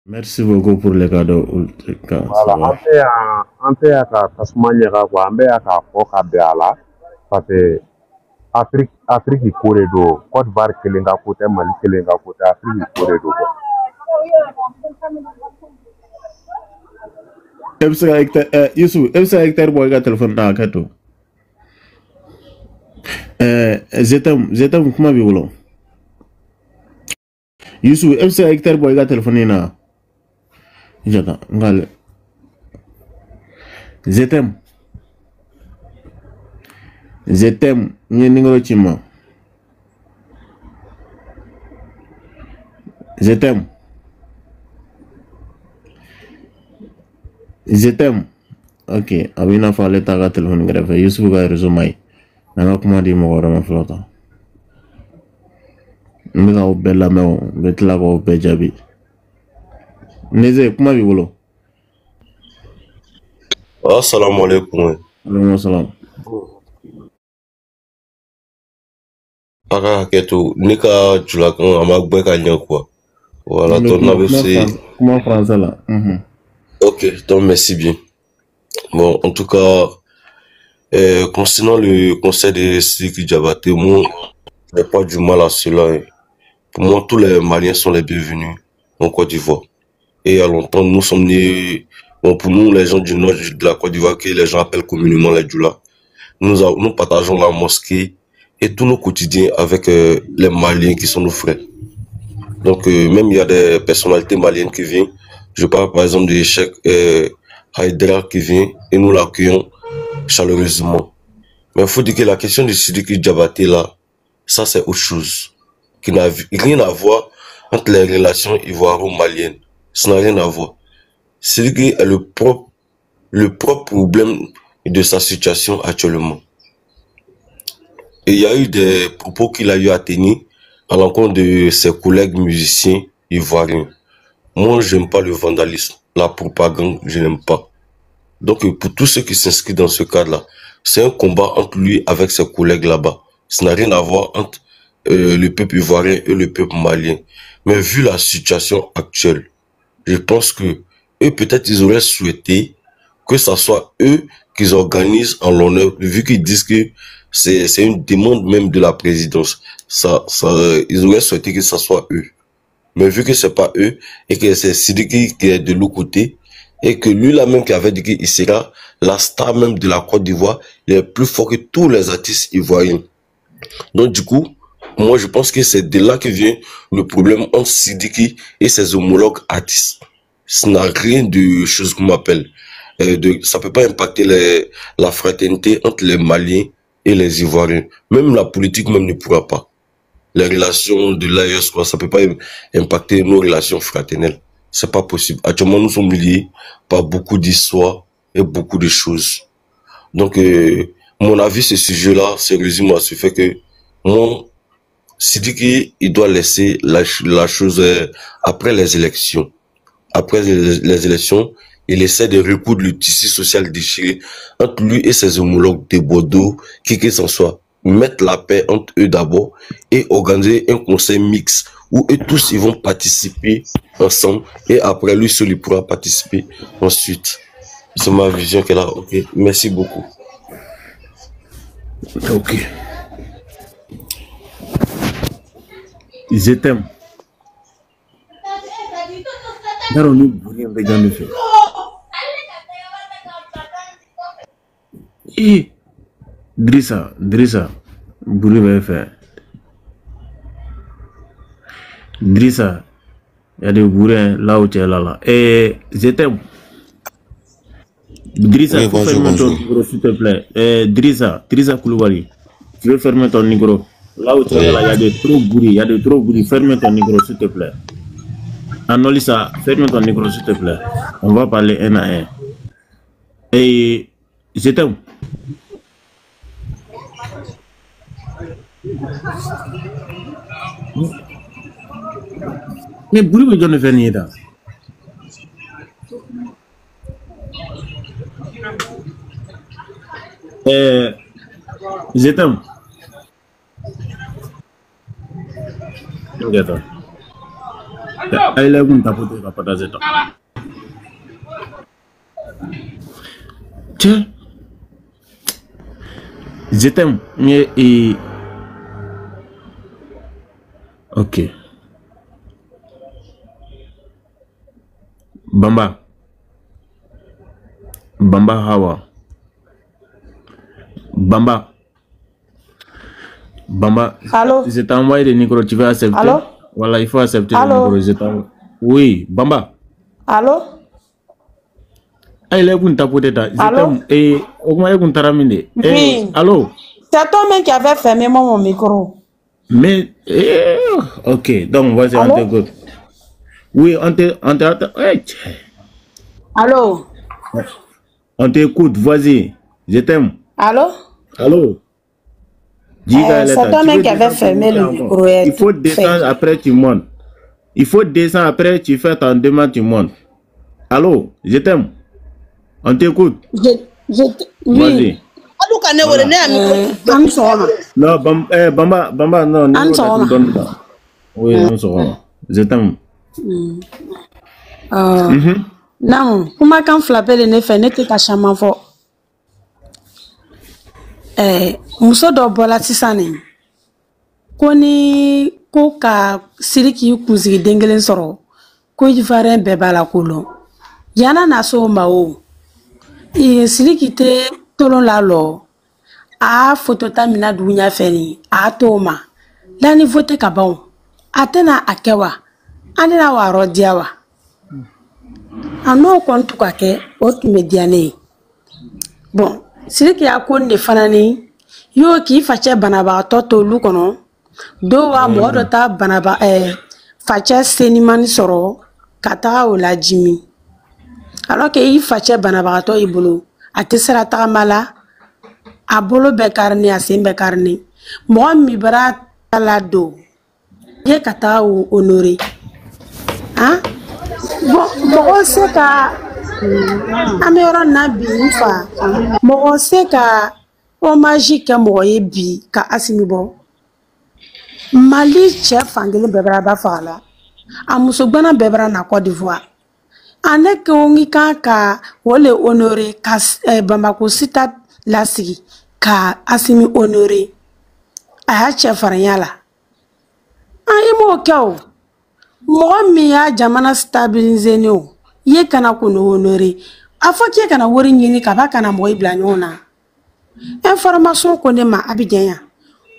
Merci beaucoup pour les cadeaux. Voilà, ante ya ka tasuma ɲɛga quoi an bɛ ya k'a fɔ ka bɛn a la parce que Afrique ko de don Côte d'Ivoire kelen ka ko tɛ Mali kelen ka ko tɛ Afrique ko de don quoi. Yusuf, e bɛ se ka hectare bɔ i ka téléphone na hakɛ to. Zetem kuma b'i bolo. Yusuf, e bɛ se ka hectare bɔ i ka téléphone na. Jaka, ngale. Zetem, n ye numéro ci ma. Zetem, ok, a bɛ i n'a fɔ ale t'a ka téléphone kɛrɛfɛ. Yusuf ka réseau ma ɲi. N'an ka kuma di mɔgɔ wɛrɛ ma fɔlɔ tan. N bɛ k'aw bɛɛ lamɛn o, n bɛ tila k'aw bɛɛ jaabi. Neze, kuma b'i bolo. Assalamu alaikum. Alaikum salam. Aka haketo ne ka julakan a ma gbɛ ka ɲɛ quoi. Voilà, donc on avait comment français là. Ok, donc merci bien. Bon, en tout cas, concernant le conseil de Sidiki Diabaté, moi, je n'ai pas du mal à cela. Pour moi, tous les Maliens sont les bienvenus en Côte d'Ivoire. Et il y a longtemps, nous sommes nés, bon, pour nous, les gens du nord de la Côte d'Ivoire, que les gens appellent communément les Djoula, nous partageons la mosquée et tous nos quotidiens avec les Maliens qui sont nos frères. Donc, même il y a des personnalités maliennes qui viennent. Je parle par exemple de Cheikh Haïdra qui vient et nous l'accueillons chaleureusement. Mais il faut dire que la question de Sidiki Diabaté là, ça c'est autre chose. Qui n'a rien à voir entre les relations ivoiro-maliennes. Ça n'a rien à voir. Sidiki est le propre problème de sa situation actuellement. Et il y a eu des propos qu'il a eu à tenir à l'encontre de ses collègues musiciens ivoiriens. Moi, je n'aime pas le vandalisme, la propagande, je n'aime pas. Donc, pour tous ceux qui s'inscrivent dans ce cadre-là, c'est un combat entre lui avec ses collègues là-bas. Ça n'a rien à voir entre le peuple ivoirien et le peuple malien. Mais vu la situation actuelle, je pense que eux, peut-être, ils auraient souhaité que ça soit eux qui organisent en l'honneur, vu qu'ils disent que c'est une demande même de la présidence. Ils auraient souhaité que ça soit eux. Mais vu que c'est pas eux, et que c'est Sidiki qui est de l'autre côté, et que lui là même qui avait dit qu'il sera la star même de la Côte d'Ivoire, il est plus fort que tous les artistes ivoiriens. Donc du coup, moi je pense que c'est de là que vient le problème entre Sidiki et ses homologues artistes. Ça n'a rien de chose qu'on m'appelle. Ça peut pas impacter la fraternité entre les Maliens et les Ivoiriens. Même la politique même ne pourra pas. Les relations de l'AES, ça peut pas impacter nos relations fraternelles. C'est pas possible. Actuellement, nous sommes liés par beaucoup d'histoires et beaucoup de choses. Donc, mon avis, ce sujet-là, c'est résumé à ce fait que, moi, Sidiki, il doit laisser la chose après les élections. Après les élections, il essaie de recoudre le tissu social déchiré entre lui et ses homologues de Bordeaux, qui que ce soit. Mettre la paix entre eux d'abord et organiser un conseil mixte où eux tous ils vont participer ensemble et après lui seul il pourra participer ensuite. C'est ma vision qu'elle a. Ok, merci beaucoup. Ok. Je t'aime. Drissa, Bouri va faire. Drissa, il y a des bourrins là où tu es là. Et je t'aime. Drissa, oui, ferme ton micro s'il te plaît. Drissa Koulibaly, tu veux fermer ton micro. Là où tu es là, il y a de trop bruit, ferme ton micro s'il te plaît. Anolissa, ferme ton micro s'il te plaît. On va parler un à un. Et je t'aime. Mais bruit veut dire ne faire ni là. Je t'aime. Aïe, là, vous tapotez la patate. Tiens, je t'aime. Et ok. Bamba Hawa. Bamba. Allô? Je t'ai envoyé le micro, tu veux accepter? Allô? Voilà, il faut accepter Allô? le micro. Oui, Bamba. Allô? Il est où tapoter ta? Allô? Et au moins, vous taramine. Oui. Allô? C'est toi-même qui avait fermé mon micro. Mais, ok, donc vas-y, on t'écoute. Oui, on t'écoute. Allô? On t'écoute, vas-y. Je t'aime. Allô? Allô? C'est toi-même qui avait fermé le micro. Il faut descendre, après tu montes. Il faut descendre, après tu fais ton demande, tu montes. Allô? Je t'aime. On t'écoute. Oui. Non, Bamba, non. Oui, on se rend. Je t'aime. Non, comment quand flapper le nez fait, n'était qu'à chaman fort. Muso do bola sisane. Koni ko ka siriki kuzi dengelen soro. Ko yifaren bebala kulo. Yana na so mao. Siriki te tolon la lo. A fotota mina dunya feni. A toma. Lani vote kabon. Atena akewa. Anina wa rodiawa. Ano kontu kake otu mediane. Bon, siriki ya konde fanani. Yo ki fache banaba toto lukono. Do wa modo ta banaba fache senimani soro. Kata o la jimi. Alors que il fache banaba to ibulu. Atesera ta mala. Abolo bekarni asim bekarni. Mo mi bara talado. Ye kata o honore. Hein? Bon, c'est ka amero nabi fa. Mo c'est ka o magique mo bi ka asimi bon. Mali chef angele bebra ba fala. Amuso gbana bebra na Côte d'Ivoire. Ane ke ongi ka wole honore ka Bamako sita lasigi ka asimi honore. Aya chef aranyala. Imo kyo. Moi mi ya jamana stabiliser no ye kana kuno honore afo ki kana wori nyini ka ba kana mo ibla nyona information ko ne ma abidjan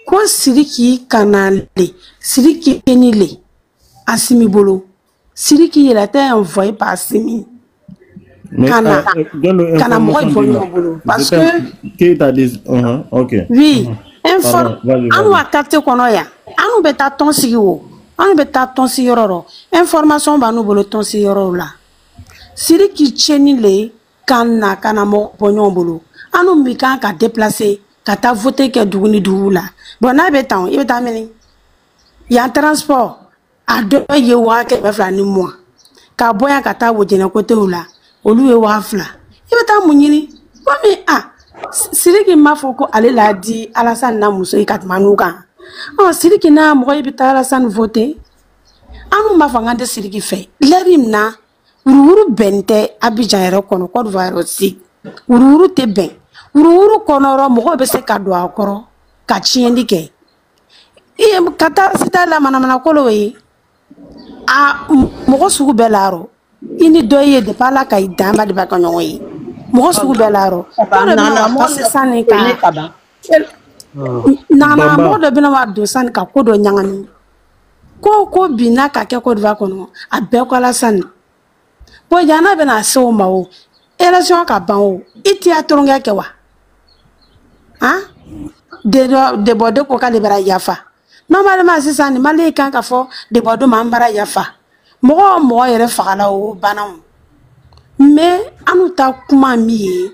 ko siriki kana le siriki enile asimi bolo siriki yela ta envoyer par asimi kana mo bolo parce que t'a dit OK oui anu akate kono ya anu beta ton siwo on beta ton si yororo information ba no bolo ton si yororo la siri ki cheni le kana mo bonyon bolo anu mi kan ka déplacer ka ta voter ke duguni dugula bon na beta on ibeta meni ya transport a do ye wa ke be fla ni mo ka boya ka ta wojena kote ula oluwe wa fla ibeta munyini bo mi siri ki mafoko ale la di Alassane na muso ikatmanuka. Oh, siriki na mo ibita Alassane voter. Anu mafangande siriki fe. Lerim na ururu bente Abidjan ero kono Côte d'Ivoire aussi. Ururu te ben. Ururu kono ro mo be se kadwa akoro. Ka chiendi ke. Kata sita la manamana kolo we. Mo sugu belaro. Ini doye de pala ka idamba de bakanyo we. Mo sugu belaro. Nana mo se sane ka. Nana mo de bina wa do san ka kodo nyangani ko bina ka ke ko dva kono abe ko Alassane bo jana bena so mawo election ka ban iti atoronga ke wa de bodo ko ka de bara yafa normalement sisani mali kan ka fo de bodo mambara yafa mo yere fagala o banam mais anu ta kuma mi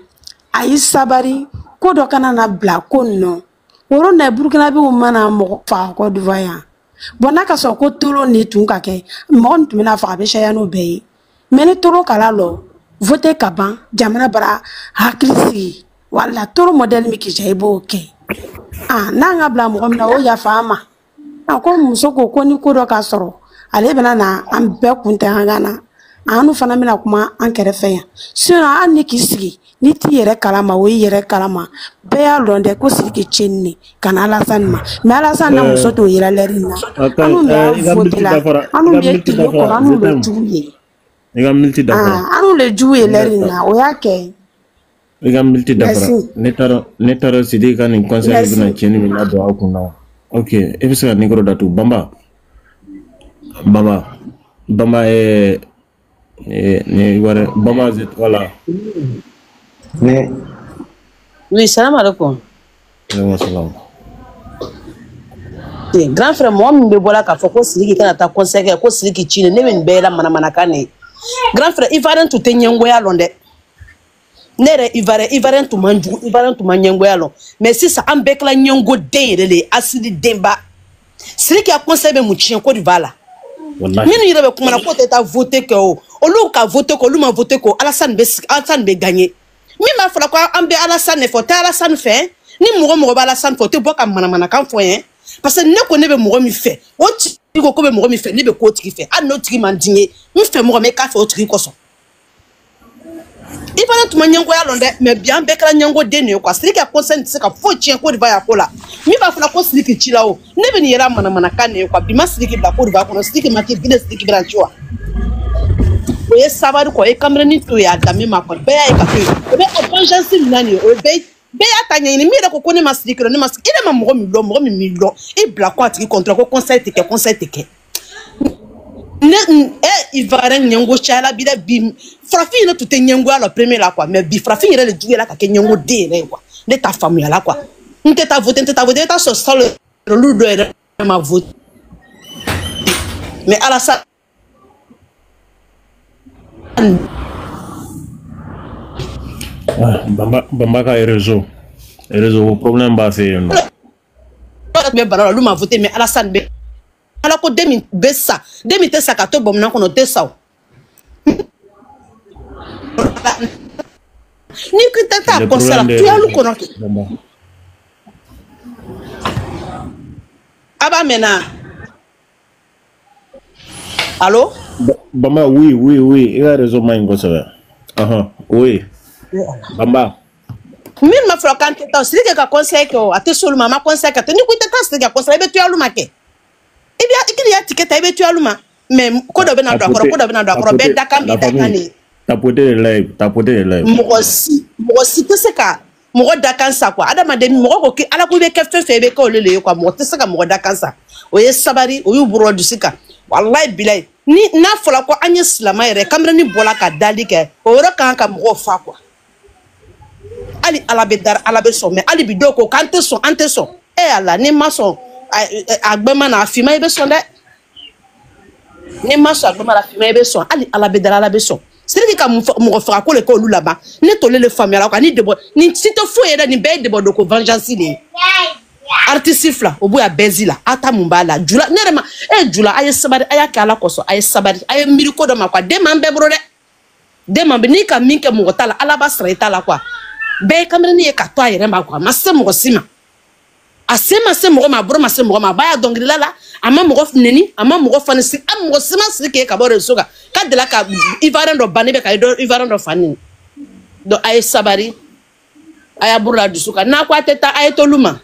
ayi sabari ko do kana na bla ko no woro na Burkina bi mana mo fa Côte d'Ivoire bona ka so ko tolo ni tun ka ke mo ntumina fa be shaya no be mais ni tolo kala lo voter kaban jamana bara hakrisi wala tolo model mi ki jaibo ke na nga bla mo na o ya fama ko muso ko ni ko do ka soro ale bena na an bɛɛ kun tɛ an gana anu fana bena kuma an kɛrɛfɛ yan sinon an ni k'i sigi ni t'i yɛrɛ kalama o y'i yɛrɛ kalama bɛɛ y'a lɔn dɛ ko Sidiki tiɲɛni kana Alassane ma mais Alassane na muso t'o yira lɛri na anu bɛ voté la anu bɛ tile kɔrɔ anu le jugu ye anu le jugu ye lɛri na o y'a kɛ i ka militi dafara ne taara Sidiki ka nin conseil bɛna tiɲɛni min ladon aw kun na ok e bɛ se ka micro datugu Bamba Bamba voilà. Oui, salam alaikum. Salam. Grand frère, moi, je me vois k'a fɔ ko Sidiki kana taa conseil kɛ ko Sidiki tiɲɛ ne bɛ nin bɛɛ la manamanakan de. Grand frère, Ivoirien tun tɛ ɲɛngoya lɔn dɛ. Ne yɛrɛ Ivoirien tun man jugu, Ivoirien tun ma ɲɛngoya lɔn. Mais sisan an bɛɛ kɛla ɲɛngo den yɛrɛ de ye, Asidi denba. Sidiki ka conseil bɛ mun tiɲɛ Côte d'Ivoire la. Minnu yɛrɛ bɛ kuma na ko tɛ taa voter kɛ o. Olu ka voter ko, olu ma voter ko, Alassane bɛ gagner. Min b'a fɔla ko an bɛ Alassane de fɔ, tɛ Alassane fɛ. Ni mɔgɔ bɛ Alassane fɛ, o tɛ bɔ ka manamanakan fɔ ye. Parce que ne ko ne bɛ mɔgɔ min fɛ, o tigi ko bɛ mɔgɔ min fɛ, ne bɛ k'o tigi fɛ. Hali n'o tigi man di n ye, n fɛ mɔgɔ min k'a fɛ o tigi kosɔn. I fana tun ma ɲɛngoya lɔn dɛ, mais bi an bɛɛ kɛra ɲɛngo den de ye quoi. Sidiki ka conseil tɛ se ka foyi tiɲɛ Côte d'Ivoire ko la. Min b'a fɔla ko Sidiki ci la o, ne bɛ nin yɛrɛ manamanakan de ye quoi. Bi ma Sidiki bila Côte d'Ivoire kɔnɔ, Sidiki ma kɛ gide Sidiki bɛna ci wa. O ye sabari quoi, o ye Cameroun to ye a danbe ma quoi. Bɛɛ y'a ye ka to yen. O bɛ vengeance min na nin ye, o ye bɛɛ y'a ta ɲɛɲini. Min yɛrɛ ko ne ma Sidiki lɔn, ne ma Sidiki. I ne ma mɔgɔ min lɔn, mɔgɔ min m'i lɔn, i bila ko a tigi contre ko conseil tɛ kɛ. Ne Ivoirien ɲɛngo cayala bi dɛ bi farafin yɛrɛ tun tɛ ɲɛngoya la premier la quoi, mais bi farafin yɛrɛ de juguyala ka kɛ ɲɛngo den yɛrɛ ye quoi. Ne t'a faamuya la quoi. N tɛ taa voter, i bɛ taa sɔrɔ salo olu dɔ yɛrɛ ma voter. Mais Alassane Bamba ka réseau problème b'a fɛ yen nɔ. Mais bana olu ma voter mais Alassane bɛ ala ko demi bɛ sa demi tɛ sa ka to bamanan kɔnɔ tɛ sa o. Ni ko tɛ taa conseil la tuyalu kɔnɔ kɛ. A b'a mɛn na. Allo? Bamba oui i ka réseau man ɲi kosɛbɛ. Oui. Bamba. Min ma fɔra k'an tɛ taa Sidiki ka conseil kɛ o a tɛ s'olu ma a ma conseil kɛ ni ko i tɛ taa Sidiki ka conseil i bɛ tuyalu ma kɛ. I k'i y'a tigɛ ta i bɛ tuyalu ma mais ko dɔ bɛna don a kɔrɔ bɛɛ dakan b'i dakan de ye. Tapoter de live. Mɔgɔ si tɛ se ka mɔgɔ dakan sa quoi. Adamaden mɔgɔ ko Ala ko i bɛ kɛ fɛn fɛn i bɛ kɛ olu le ye quoi. Mɔgɔ tɛ se ka mɔgɔ dakan sa. O ye sabari o y'u bɔrɔ dusu kan. Wallahi bilayi ni n'a fɔla ko an ye silama yɛrɛ Cameroun bɔla ka dali kɛ o yɔrɔ kan ka mɔgɔw fa quoi. Ali Ala bɛ dara Ala bɛ sɔn mais hali bi dɔw ko k'an tɛ sɔn Ala ni ma sɔn a gbɛma na a finma i bɛ sɔn dɛ. Ni ma sɔn a gbɛma na a finma i bɛ sɔn hali Ala bɛ dara Ala bɛ sɔn. Sidiki ka mɔgɔ faga ko le kɛ olu laban ne tole le faamuyala quoi ni si tɛ foyi yɛrɛ nin bɛɛ ye debɔ ko vengeance de ye. Artiste fila o b'u ya bɛnzi la a ta mun b'a la jula ne yɛrɛ ma jula a ye sabari a y'a kɛ Ala kosɔn a ye sabari a ye miiri ko dɔ ma quoi den m'an bɛɛ bolo dɛ den m'an bɛɛ n'i ka min kɛ mɔgɔ ta la Ala b'a sara i ta la quoi bɛɛ ye Cameroun ye ka to a yɛrɛ ma quoi a ma se mɔgɔ si ma a se ma se mɔgɔ ma a bolo ma se mɔgɔ ma a b'a ya dɔnkilila la a ma mɔgɔ neni a ma mɔgɔ fani si a mɔgɔ si ma Sidiki ye ka bɔ réseau kan k'a deli ka Ivoirien dɔ banni bɛ ka Ivoirien dɔ fa neni donc a ye sabari a y'a bolo la dusu kan n'a ko a tɛ taa a ye t'olu ma.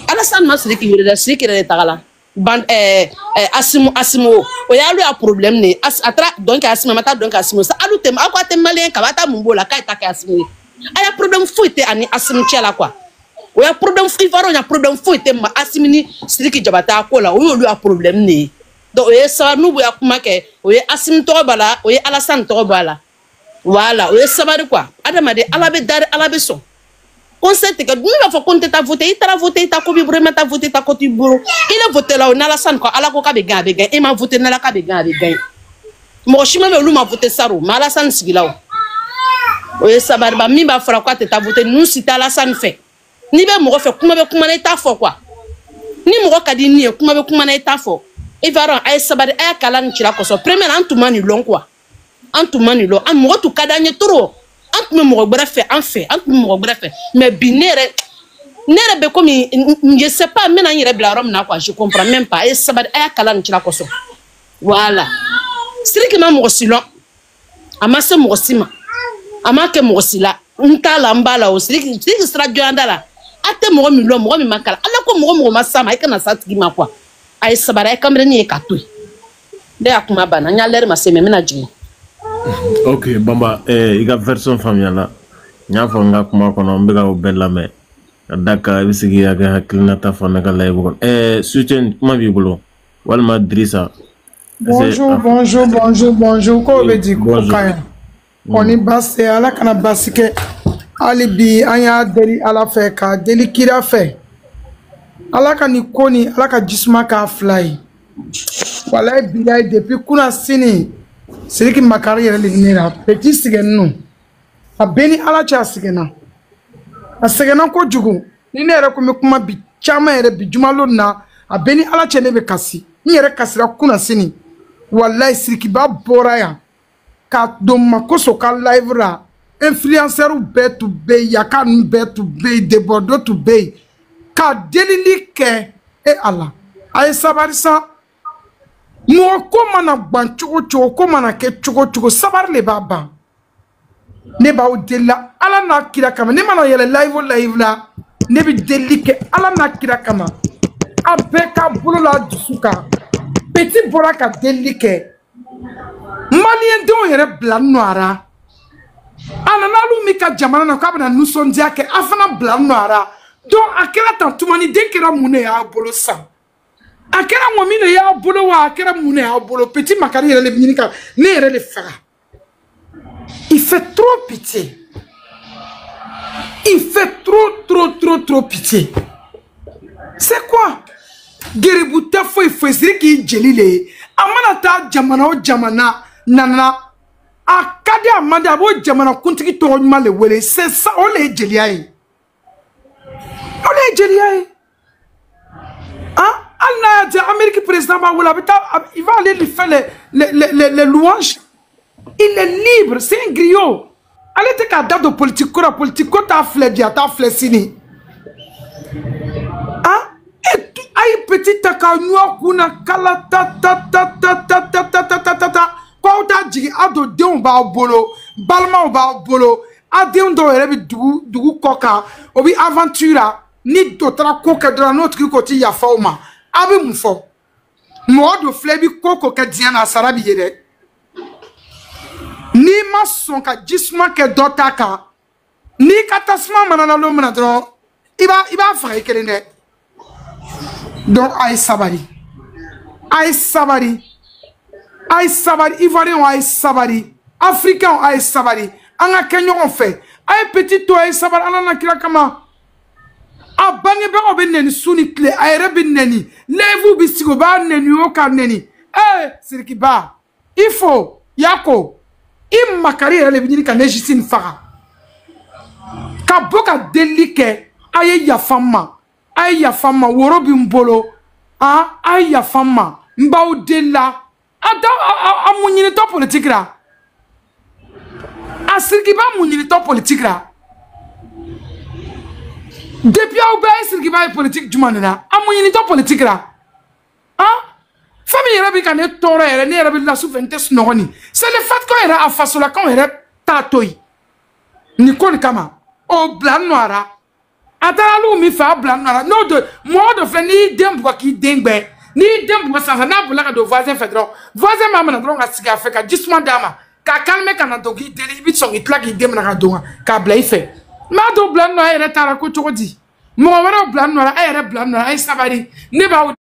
Alassane ma Sidiki wele dɛ Sidiki yɛrɛ de tagala Asimo o y'alu ya problème ne a taara donc Asimo ma taa donc Asimo sa alu tɛ aw ko a tɛ malien ka ba taa mun b'o la k'a ye ta kɛ Asimo ye a ya problème foyi tɛ ani Asimo cɛ la quoi o ya problème Ivoirien ya problème foyi tɛ ma Asimi ni Sidiki Jabata ko la o y'olu ya problème ne ye donc o ye sabari n'u ya kuma kɛ o ye Asimi tɔgɔ b'a la o ye Alassane tɔgɔ b'a la voilà o ye sabari quoi adamaden Ala bɛ dari Ala bɛ sɔn. Conseil tigɛ min b'a fɔ ko n tɛ taa voter i taara voter i ta ko b'i bolo i ma taa voter i ta ko t'i bolo i le voter la o n'Alassane ko Ala ko k'a bɛ gagner a bɛ gagner i ma voter n'Ala k'a bɛ gagner a bɛ gagner mɔgɔ si ma bɛ olu ma voter saro mais Alassane sigila o ye sabariba min b'a fɔra ko a tɛ taa voter ninnu si tɛ Alassane fɛ n'i bɛ mɔgɔ fɛ kuma bɛ kuma na i t'a fɔ quoi ni mɔgɔ ka di ni ye kuma bɛ kuma na i t'a fɔ Ivoirien a ye sabari a y'a kala nin cira kɔsɔn premier an tun ma nin lɔn quoi an tun ma nin lɔn an mɔgɔ tun ka d'an ye trop. An tun bɛ mɔgɔ wɛrɛ fɛ an tun bɛ mɔgɔ wɛrɛ fɛ mais bi ne yɛrɛ Nere be komi je sais pas mena yere bla rom na quoi, je comprends même pas. Et sabari aya kala ntila koso. Voilà. Siriki ma mo silon. Ama se mo sima. Ama ke mo sila. Ntala mbala o siriki sira joandala. Ate mo mi lo mo mi makala. Ala ko mo masama e kana satigi ma quoi. Ay sabari ay kamre ni e katui. De akuma bana nya ler ma se me mena jini. Ok, Bamba, il y a version familiale. Il y a un kuma kono mbega o bella me. Daka bisigi ya ga hakilina fo na kala yebo. Soutien kuma bi bolo. Walma Drissa. Bonjour, bonjour, bonjour, bonjour. Ko be di ko Bonjour. kaya. Oni basse ala kana basike. Ali bi anya deli ala fe ka deli kira fe. Ala ka ni koni ala ka jisma ka fly. Walai bilai depuis kuna sini. Siriki makari yɛrɛ liginera petit sigɛnnu a bɛɛ ni ala cɛ a sɛgɛnna a sɛgɛnna kojugu ni ne yɛrɛ ko n bɛ kuma bi caman yɛrɛ bi jumalon na a bɛɛ ni ala cɛ ne bɛ kasi n yɛrɛ kasira kunna sini walayi sirikiba bɔra yan ka don makoso ka live ra influenceurs bɛɛ tun bɛ yen yaka ninnu bɛɛ tun bɛ yen debɔdɔ tun bɛ yen ka delili kɛ e ala a ye sabari sa. Mɔgɔ ko mana ban cogo cogo ko mana kɛ cogo cogo sabari le b'a ban ne b'aw deli la ala n'a kira kama ne mana yɛlɛ live o live la ne bɛ deli kɛ ala n'a kira kama a bɛɛ ka bolo la dusu kan petit bɔra ka deli kɛ maliyɛn denw yɛrɛ bila nɔra a nana olu min ka jamana na k'a bɛna nisɔndiya kɛ a fana bila nɔra donc a kɛra tan tumani den kɛra mun de y'a bolo san. A kɛra mɔmi de y'a bolo wa a kɛra mun de y'a bolo petit makari yɛrɛ le bɛ ɲini ka ne yɛrɛ le faga il fait trop pitié il fait trop pitié c'est quoi geribu tɛ foyi foyi siri k'i jeli le ye a mana taa jamana o jamana nana a ka di a man di a b'o jamana kuntigi tɔgɔ ɲuman le wele c'est ça o le ye jeliya ye o le ye jeliya ye ah. Amérique président il va aller lui faire les louanges. Il est libre, c'est un griot. Allez te ka date de politico ta flèche, ta flèche. Ah, et aïe petit takanua kuna kala ta. Quoi ta digi ado de ba bolo, balma ba bolo, ade do rebi dugu koka, obi aventura ni dotra koka de notre côté ya fauma. Abe mun fɔ mɔgɔ dɔ filɛ bi ko kɛ diɲɛ na a sara bi ye dɛ n'i ma sɔn ka jisuma kɛ dɔ ta kan n'i ka tasuma mana na lo mina dɔrɔn i b'a faga i kelen dɛ donc a ye sabari ivoirien a ye sabari africain a ye sabari an ka kɛ ɲɔgɔn fɛ a ye petit to a ye sabari ala na kira kama. A bangebagaw bɛ nɛni su ni tile a yɛrɛ bɛ nɛni lèvres bɛ sigi o b'a nɛni o ka nɛni sirikiba il faut yako i makari yɛrɛ le bɛ ɲini ka ne justice faga ka bɔ ka delili kɛ a ye yafa n ma woro bɛ n bolo a ye yafa n ma n b'aw deli la a mun ɲinitɔ politique la a sirikiba mun ɲinitɔ politique la. Depuis aw bɛɛ sirikiba ye politique jumɛn de la a mun ɲinitɔ politique la fɛn min yɛrɛ bɛ ka ne tɔɔrɔ yɛrɛ ne yɛrɛ bɛ lasu fɛ n tɛ sunɔgɔ nin c'est le fait ko yɛrɛ a fasolakaw yɛrɛ t'a to yen nin ko nin kama o bila nɔra a taara alu min fɛ a bila nɔra n'o do mɔgɔ dɔ filɛ n'i y'i den bugɔ k'i den gbɛ n'i y'i den bugɔ sisan n'a bolila ka don voisin fɛ dɔrɔn voisin b'a minɛ dɔrɔn ka sigi a fɛ ka jisuma d'a ma k'a calmer ka na don k'i deli i bɛ sɔn k'i tila k'i den minɛ ka don k'a bila i fɛ. M'a dɔw bila nɔ a yɛrɛ taara ko cogo di mɔgɔ wɛrɛw bila nɔ a yɛrɛ bila nɔ a ye sabari ne b'aw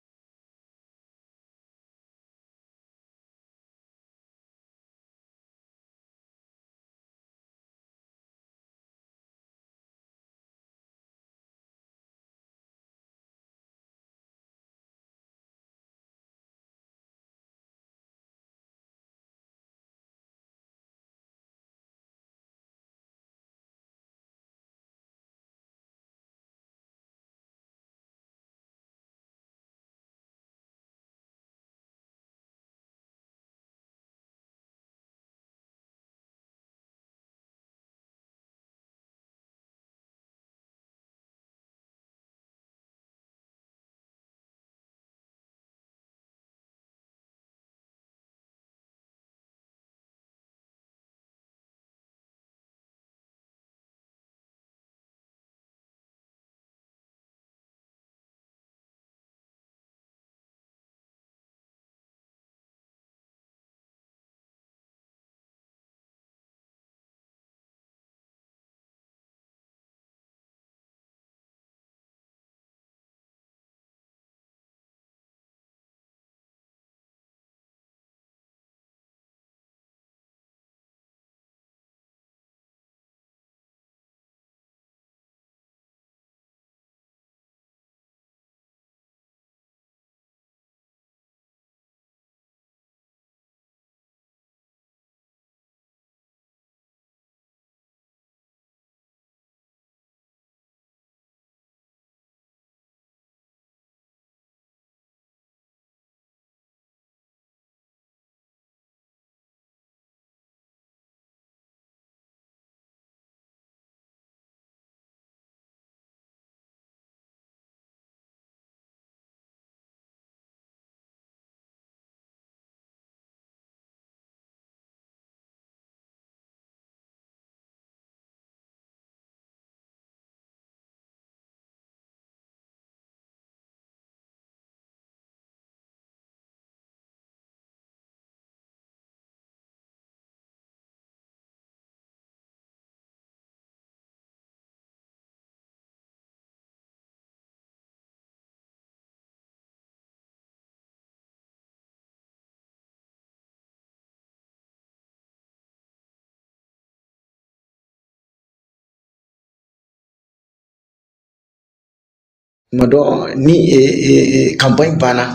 tuma dɔ ni campagne banna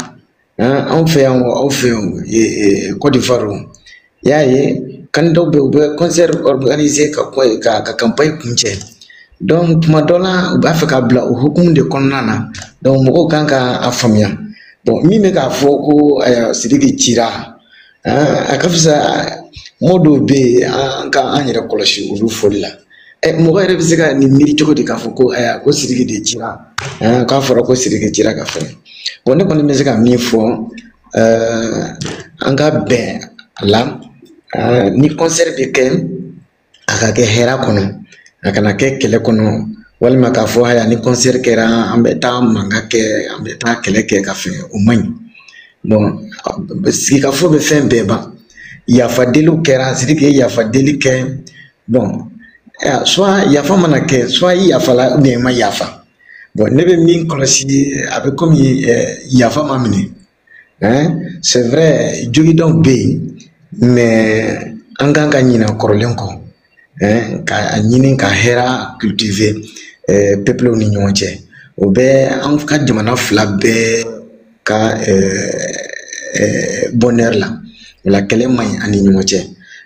anw fɛ yan aw fɛ yan Côte d'Ivoire i y'a ye candidat bɛ u bɛ concert organiser ka campagne kuncɛ donc tuma dɔ la u b'a fɛ ka bila o hukumu de kɔnɔna na donc mɔgɔw kan ka a faamuya bon min bɛ k'a fɔ ko Sidiki cira a ka fisa mɔgɔ dɔw bɛ yen an ka an yɛrɛ kɔlɔsi olu fɔli la mɔgɔ yɛrɛ bɛ se ka nin miiri cogo di k'a fɔ ko Sidiki de cira k'a fɔra ko Sidiki cira ka fɛn bon ne kɔni bɛ se ka min fɔ an ka bɛn a la ni concert bɛ kɛ a ka kɛ hɛrɛ kɔnɔ a kana kɛ kɛlɛ kɔnɔ walima k'a fɔ haya ni concert kɛra an bɛ taa mankan kɛ an bɛ taa kɛlɛ kɛ ka fɛn o man ɲi bon sigikafɔ bɛ fɛn bɛɛ ban yafa deliw kɛra Sidiki ye yafa deli kɛ bon soit yafa mana kɛ soit i yafala ou bien i ma yafa bon ne bɛ min kɔlɔsi a bɛ komi yafa ma minɛ c'est vrai jogidɔw bɛ yen mais an kan ka ɲinɛ kɔrɔlen kɔ ka ɲini ka hɛrɛ cultiver peuple ni ɲɔgɔn cɛ o bɛ an ka jamana fila bɛɛ ka bonheur la o la kɛlɛ man ɲi ani ɲɔgɔn cɛ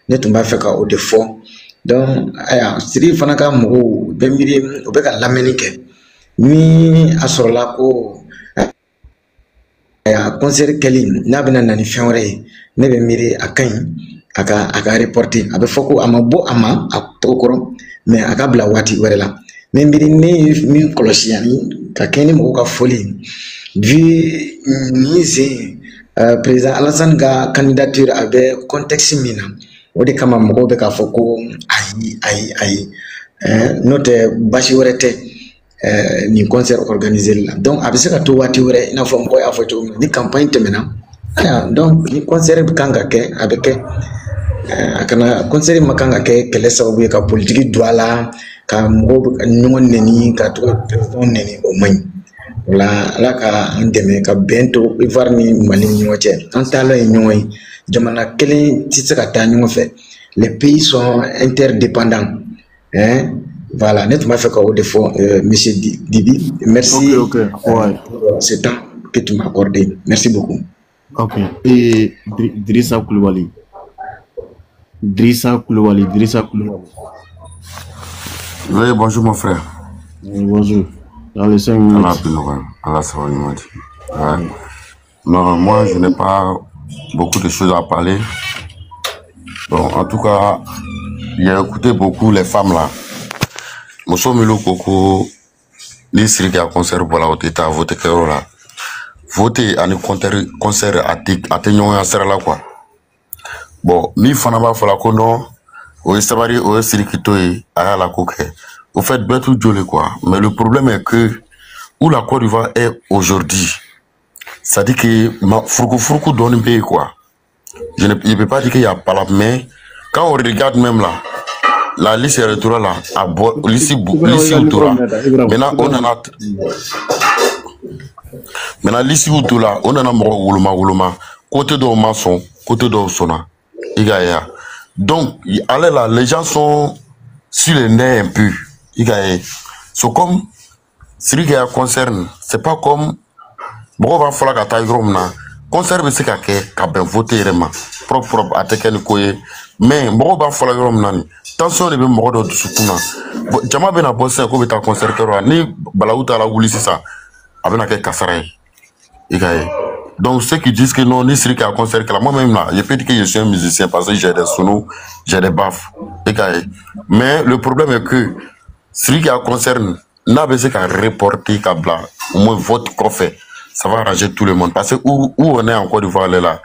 ne tun b'a fɛ ka o de fɔ donc Sidiki fana ka mɔgɔw bɛ miiri u bɛ ka lamɛnni kɛ ni a sɔrɔla ko concert kɛli n'a bɛna na ni fɛn wɛrɛ ye ne bɛ miiri a ka ɲi a ka reporter a bɛ fɔ ko a ma bɔ a ma a tɔgɔ kɔrɔ mais a ka bila waati wɛrɛ la mais miiri ne ye min kɔlɔsi yanni ka kɛ ni mɔgɔw ka fɔli vu nin sen président Alassane ka candidature a bɛ contexte min na o de kama mɔgɔw bɛ k'a fɔ ko ayi n'o tɛ basi wɛrɛ tɛ nin concert organiser la donc a bɛ se ka to waati wɛrɛ i n'a fɔ mɔgɔw y'a fɔ cogo min na ni campagne tɛmɛna donc ni concert kan ka kɛ a bɛ kɛ a kana concert ma kan ka kɛ kɛlɛ sababu ye ka politique don a la ka mɔgɔw ɲɔgɔn nɛni ka to ka président nɛni o man ɲi o la Ala ka an dɛmɛ ka bɛn to Ivoire ni Mali ni ɲɔgɔn cɛ an taala ye ɲɔgɔn ye jamana kelen tɛ se ka taa ɲɔgɔn fɛ les pays sont interdépendants voilà ne tun b'a fɛ ka o de fɔ monsieur Dibi merci pour ce temps que tu m'as accordé merci beaucoup. Ok, et Drissa Koulibaly. Oui, bonjour mon frère. Bonjour. Dans les 5 minutes. Allah ça va, non, moi je n'ai pas beaucoup de choses à parler. Bon, en tout cas, j'ai écouté beaucoup les femmes là. Mosso Milo Koko, les Sidiki à concert pour la haute état, voter que là. Voter à un concert à Ténion et à Serra quoi. Bon, mi fanaba fola kono, o sabari o Sidiki toy à la coque. Au fait, tout joli quoi. Mais le problème est que où la Côte d'Ivoire est aujourd'hui, ça dit que ma furku donne un pays quoi. Je ne peux pas dire qu'il y a pas là, mais quand on regarde même là, la liste électorale là, à liste électorale. Maintenant on en a. Maintenant liste électorale, on en a wuluma. Côté de maçon, côté de sona. Donc, allez là, les gens sont sur les nerfs un peu. C'est comme celui qui a concerne, c'est pas comme bon va falloir que taille grom na concert c'est qu'à ben voter vraiment propre à teken koye mais bon va falloir grom nani tension ne be mo do sukuna jama be na bosse ko be ta concert kero ni balauta la wuli ça abena ke kasara donc ceux qui disent que non ni celui qui a concert que moi même là je peux dire que je suis un musicien parce que j'ai des sonos j'ai des baffes mais le problème est que celui qui a concerne n'a besoin qu'à reporter kabla au moins vote qu'on fait ça va arranger tout le monde parce que où on est en Côte d'Ivoire là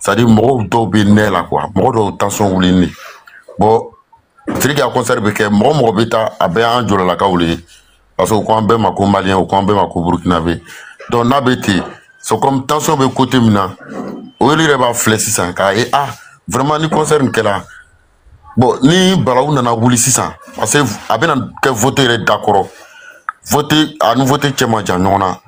ça dit moi do bien là quoi moi do tension ou ni bon celui qui a conservé que moi beta a bien en la kaouli parce que quand ben ma malien ou quand ben ma burkinabé donc n'a bêté c'est comme tension de côté mina où il va fléchir ça car vraiment ni concerne que là bon ni balaou nana wuli 600 parce que a bien que voter d'accord voter à nous voter tchema janona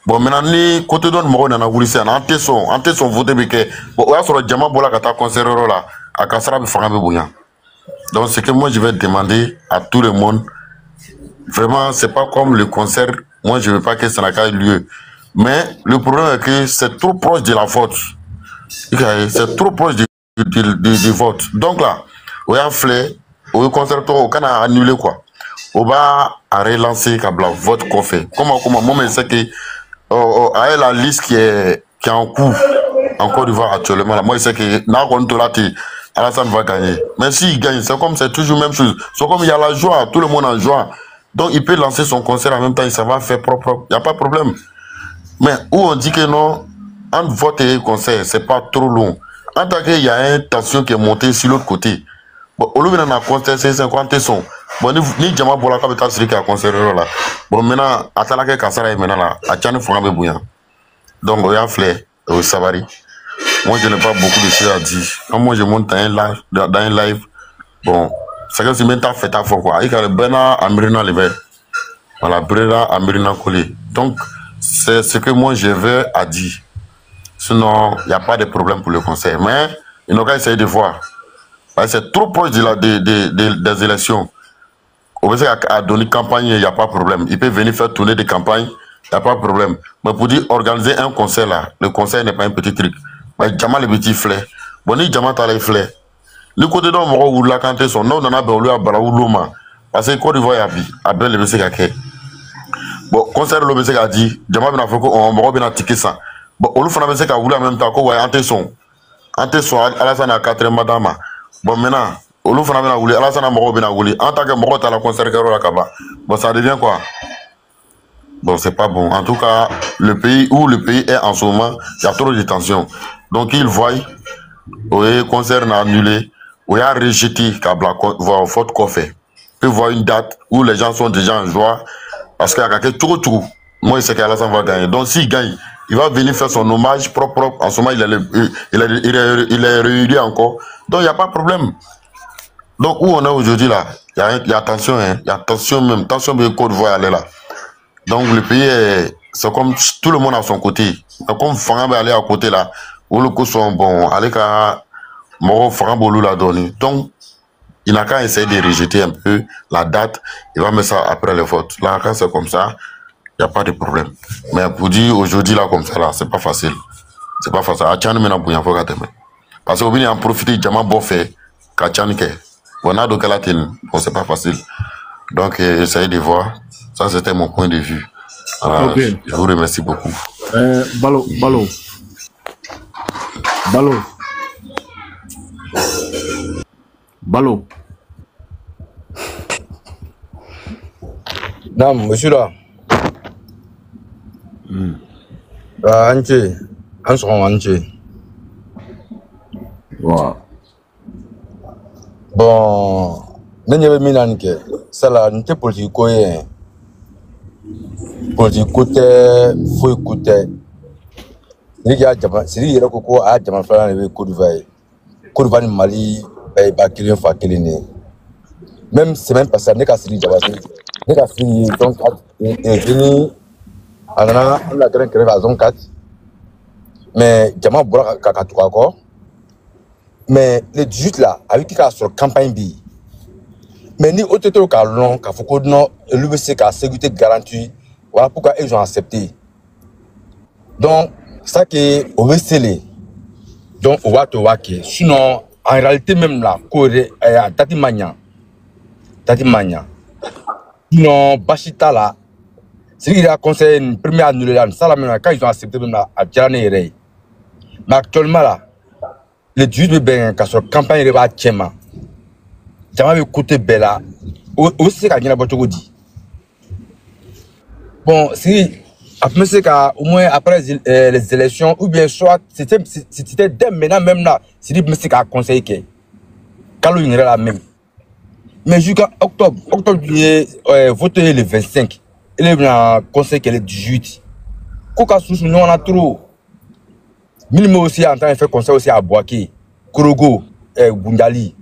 bon maintenant ni côté don mo nana wuli ça ante son voter beke bon ya sur jama bola kata concerneur là à kasara be fanga be bonya donc c'est que moi je vais demander à tout le monde vraiment c'est pas comme le concert moi je veux pas que ça n'ait lieu. Mais le problème est que c'est trop proche de la faute. C'est trop proche du vote. Donc là, on a fait, on a annulé quoi. On va relancer le vote qu'on fait. Comment, moi je sais que avec la liste qui est en cours en Côte d'Ivoire actuellement, là, moi je sais que Alassane va gagner. Mais s'il gagne, c'est toujours la même chose. C'est comme il y a la joie, tout le monde en joie. Donc il peut lancer son concert en même temps, ça va faire propre, il n'y a pas de problème. Mais où on dit que non, entre vote et concert, c'est pas trop long. En tant qu'il y a une tension qui est montée sur l'autre côté. Bon, au lieu d'un concert, c'est 50 sons. Bon, ni Djama Bola Kabeta Sri qui a concert là. Bon, maintenant, à Talake Kassara et maintenant là, à Tchane Fongabe Bouyan. Donc, on y a flé, au Savary. Moi, je n'ai pas beaucoup de choses à dire. Quand moi, je monte dans un live, bon, c'est que c'est même temps fait à fond quoi. Il y a le Bena Amirina Levé. Voilà, Brera Amirina Koli. Donc, c'est ce que moi, je veux à dire. Sinon, il n'y a pas de problème pour le concert. Mais, il n'a qu'à essayer de voir. C'est trop proche des élections. On peut dire qu'à donner campagne, il n'y a pas de problème. Il peut venir faire tourner des campagnes, il n'y a pas de problème. Mais pour dire organiser un concert là, le concert n'est pas un petit truc. Mais Djama les petits fleurs. Bon, ni Djama t'as les fleurs. Le côté dont on va canter son nom, on a besoin de Balaouloma. Parce que Côte d'Ivoire a bien le BC Kake. Bon, concert le BC a dit, Djama bien fait qu'on va bien ticket ça. Bon, on fait un BC qui a voulu en même temps qu'on va ante son Alassane à 4 madame. Bon, maintenant, on fait un voulu, Alassane a mort bien voulu. En tant que mort à la concert que la Kaba. Bon, ça devient quoi? Bon, c'est pas bon. En tout cas, le pays où le pays est en ce moment, il y a trop de tensions. Donc, ils voient, le concert n'a annulé, on a rejeté la faute qu'on fait. Puis voir une date où les gens sont déjà en joie, parce qu'il y a quelque chose tout. Moi, je sais qu'Alassane va gagner. Donc, s'il gagne, il va venir faire son hommage propre. En ce moment, il est réuni encore. Donc, il n'y a pas de problème. Donc, où on est aujourd'hui là, il y a tension, hein. Il y a tension même. Tension de Côte d'Ivoire, elle est là. Donc, le pays, c'est comme tout le monde à son côté. C'est comme Fanga va aller à côté là. Où le coup sont bon, aller qu'à Moro Fanga Bolou l'a donné. Donc, il n'a qu'à essayer de rejeter un peu la date. Il va mettre ça après les votes. Là, quand c'est comme ça, il n'y a pas de problème. Mais pour dire aujourd'hui là, comme ça là, c'est pas facile. C'est pas facile. À Tchane, maintenant, pour y avoir qu'à demain. Parce qu'on vient en profiter, Djama Bofé, qu'à Tchane, on a donc la télé. Bon, c'est pas facile. Donc, essayez de voir. Ça, c'était mon point de vue. Alors, okay. Je vous remercie beaucoup. Balo. Non, monsieur là. Anche. Wow. Bon, n'ayez pas mis que ça là, n'était politique quoi. Politique côté, faut écouter. C'est qu'il y a beaucoup à Djama Fala et Côte d'Ivoire, Mali, Bakilien Fakilene. Même semaine passée, n'est qu'à Syrie, n'est qu'à Syrie, donc, et venu, on a grande grève à zone 4. Mais Djama Bola Kakatou encore. Mais les 18 là, avec qui a sur campagne B. Mais ni autre chose qu'à long, qu'à Foucault, non, l'UBC qu'à sécurité garantie. Voilà pourquoi ils ont accepté. Donc, ça qui est au VCL. Donc, on va te voir que. Sinon, en réalité, même là, Tati Mania. Sinon, Bachita là, c'est qu'il a conseillé une première annulée. Ça, là, même quand ils ont accepté, même là, à Djane Rey. Mais actuellement là, les 18 bien qu'à sur campagne de Bachema. J'aimerais écouter Bella. Aussi, quand il y a un peu dit. Bon, si, après, c'est qu'au moins après les élections, ou bien soit, c'était dès maintenant même là, c'est dit, mais c'est qu'à conseiller que. Quand il y a la même. Mais jusqu'à octobre, il est voté le 25. Il est en conseil que le 18. Koka Soussou, nous on a trop. Minimum aussi en train de faire conseil aussi à Boaké, Korogo, Bundali.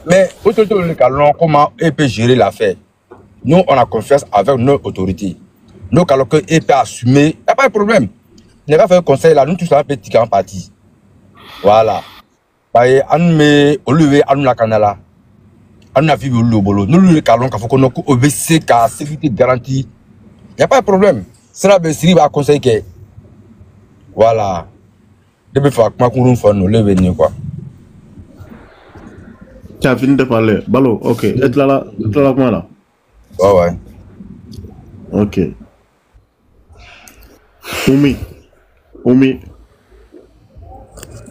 Mais autorité de Calon, comment elle peut gérer l'affaire? Nous, on a confiance avec nos autorités. Nous, quand elle peut assumer, il n'y a pas de problème. Il n'y a pas fait un conseil là, nous tous un petit en partie. Voilà. On met au lieu de la canala. On a vu le bolo. Nous, le Calon, quand on a OBC, sécurité garantie. Y a pas de problème. Cela veut dire va conseiller que voilà. Depuis faire ma courroux faire nous lever quoi. Tu as fini de parler. Balo, ok. Être là comment là? Ouais. Ok. Oumi.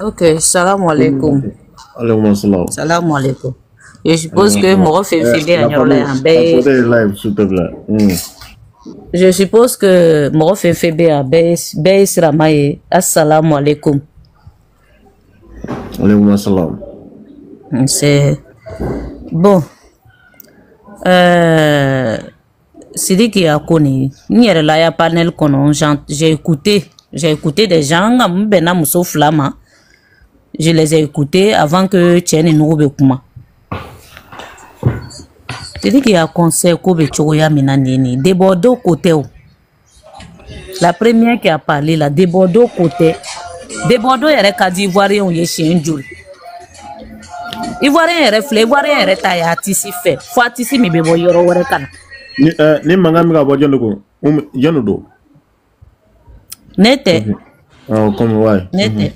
Ok, salam alaikum. Alaikum salam. Salam alaikum. Je suppose que moi fait à live, s'il te plaît. Je suppose que moi fait à Sramaye. Assalamu alaikum. Alaikum salam. C'est bon. Sidiki a connu. Ni la ya panel kono. J'ai écouté des gens bena muso flama. Je les ai écoutés avant que Tieni Noube Kuma. Sidiki a conseil Kobe Choya Minanini. De Bordeaux côté. La première qui a parlé là, de Bordeaux côté. De Bordeaux yere kadi Ivoirien ou chien Joule. Ivoirien yere flé, Ivoirien yere taille atisi fait. Faut atisi mi bebo yoro wore kana. Ni mangami ka bojo ndoko. Yonudo. Nete. Oh, comme ouais. Nete.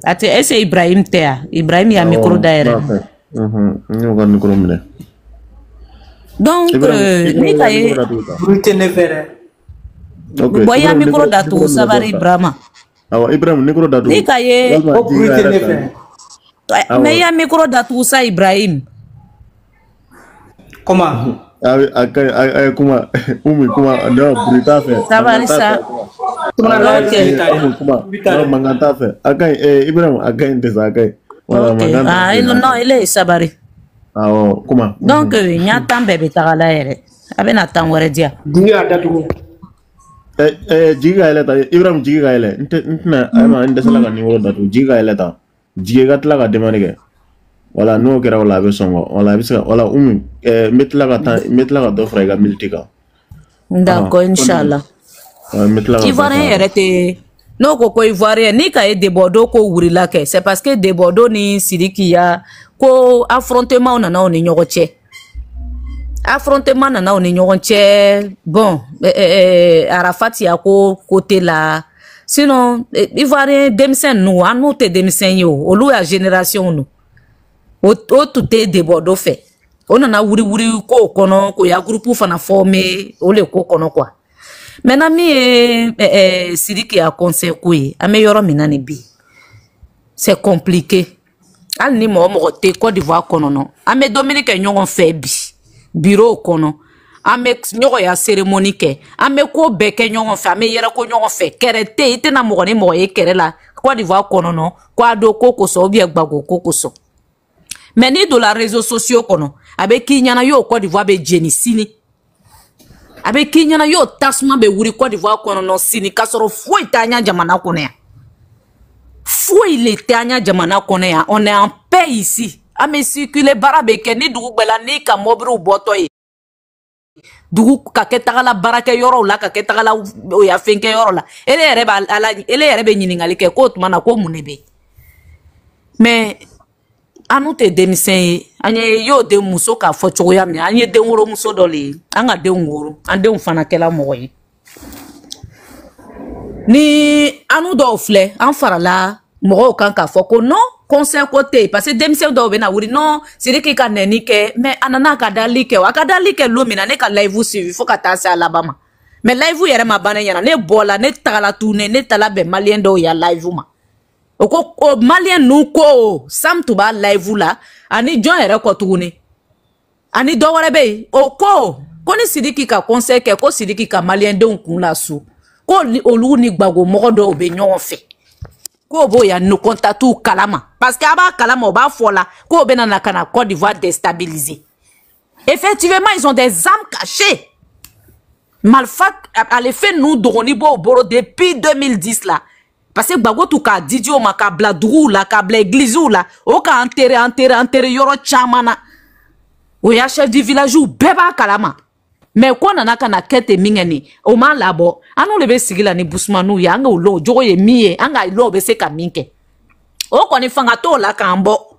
Ati ese Ibrahim Tea. Ibrahim ya micro d'air. Donc, ni kaye. Brute ne fere. Boya micro datu sabari Ibrahima. Awa Ibrahim micro datu. Ni kaye. Brute ne fere. Mais ya micro datu sa Ibrahim. Comment? Kuma no brita fe. Sabari sa. Manganta fe. Akai Ibrahim akai ndesa akai. Non, il est sabari. Comment? Donc, il y a tant bébé tagala ere. Aben atan wore dia. Dinga datu. Jiga eleta Ibrahim jiga ele. Ntna ama ndesa la ni datu. Jiga eleta. Jiga tla ka demande ke. Wala no kera wala be songo. Wala bisa wala metla ka do frega militika. D'accord, inchallah. Ivoirien arrêté. Non ko Ivoirien ni ka de Bordeaux ko wurila ke. C'est parce que de Bordeaux ni Sidiki ya ko affrontement nana oni nyogoche. Affrontement nana oni nyogoche. Bon, Arafat ya ko côté là. Sinon Ivoirien demsen nous, anu te demsen yo. Olu ya génération nous. O tout est de Bordeaux fait. On en a wuri ko kono ko ya groupe fana formé o le ko kono quoi. Maintenant mi Sidiki a conseil koyi ame yoro minani bi. C'est compliqué. Al ni mo te Côte d'Ivoire kono no. Ame Dominique nyongon fait bi. Bureau kono. Ame nyoko ya cérémonie ke. Ame ko beke nyongon fait, ame yera ko nyongon fait. Kerete ite na mo ye kere la Côte d'Ivoire kono no. Kwa do koko so bi agbago koko so. Mais ni de la réseaux sociaux kono avec qui nyana yo Côte d'Ivoire be jeni sini avec qui nyana yo tasma be wuri Côte d'Ivoire kono no sini kasoro foi tanya jamana kono ya foi le tanya jamana kono ya on est en paix ici ame circuler barabe ke ni dugu bela ni ka mobru boto yi dugu ka ketagala barake yoro la ka ketagala o ya fenke yoro la ele yere be nyiningali ke ko tuma na ko munebe mais anu te demisen anye yo de muso ka fo choya mi anye de woro muso doli anga de woro ande fana kela moyi ni anu do fle an farala mo kan ka fo ko non conseil côté parce que demisen do be na wuri non c'est que ka neni ke mais anana ka dali ke lo mina ne ka live suivi fo ka ta sa Alabama mais live yere ma bana yana ne bola ne tagala tourner ne tala be malien do ya live ma o malien nu ko sam to ba live la ani John ere ko tuguni ani do wore be o ko ni Sidiki ka conseil ke ko Sidiki ka malien de kun la su ko olu ni gbago mo do be nyon fe ko bo ya no contatu kalama parce que aba kalama o ba fola ko be na kana Côte d'Ivoire déstabilisé. Effectivement ils ont des armes cachées. Malfat à l'effet nous doroni bo boro depuis 2010 là. Parce que bago tu ka didio ma ka bladrou la ka bla église la o ka enterrer yoro chamana o ya chef du village ou beba kalama mais ko nana kana kete mingeni o ma labo anu le be sigila ni busmanu ya nga ulo jogo ye miye anga ilo be se ka minke o ko ni fanga to la kambo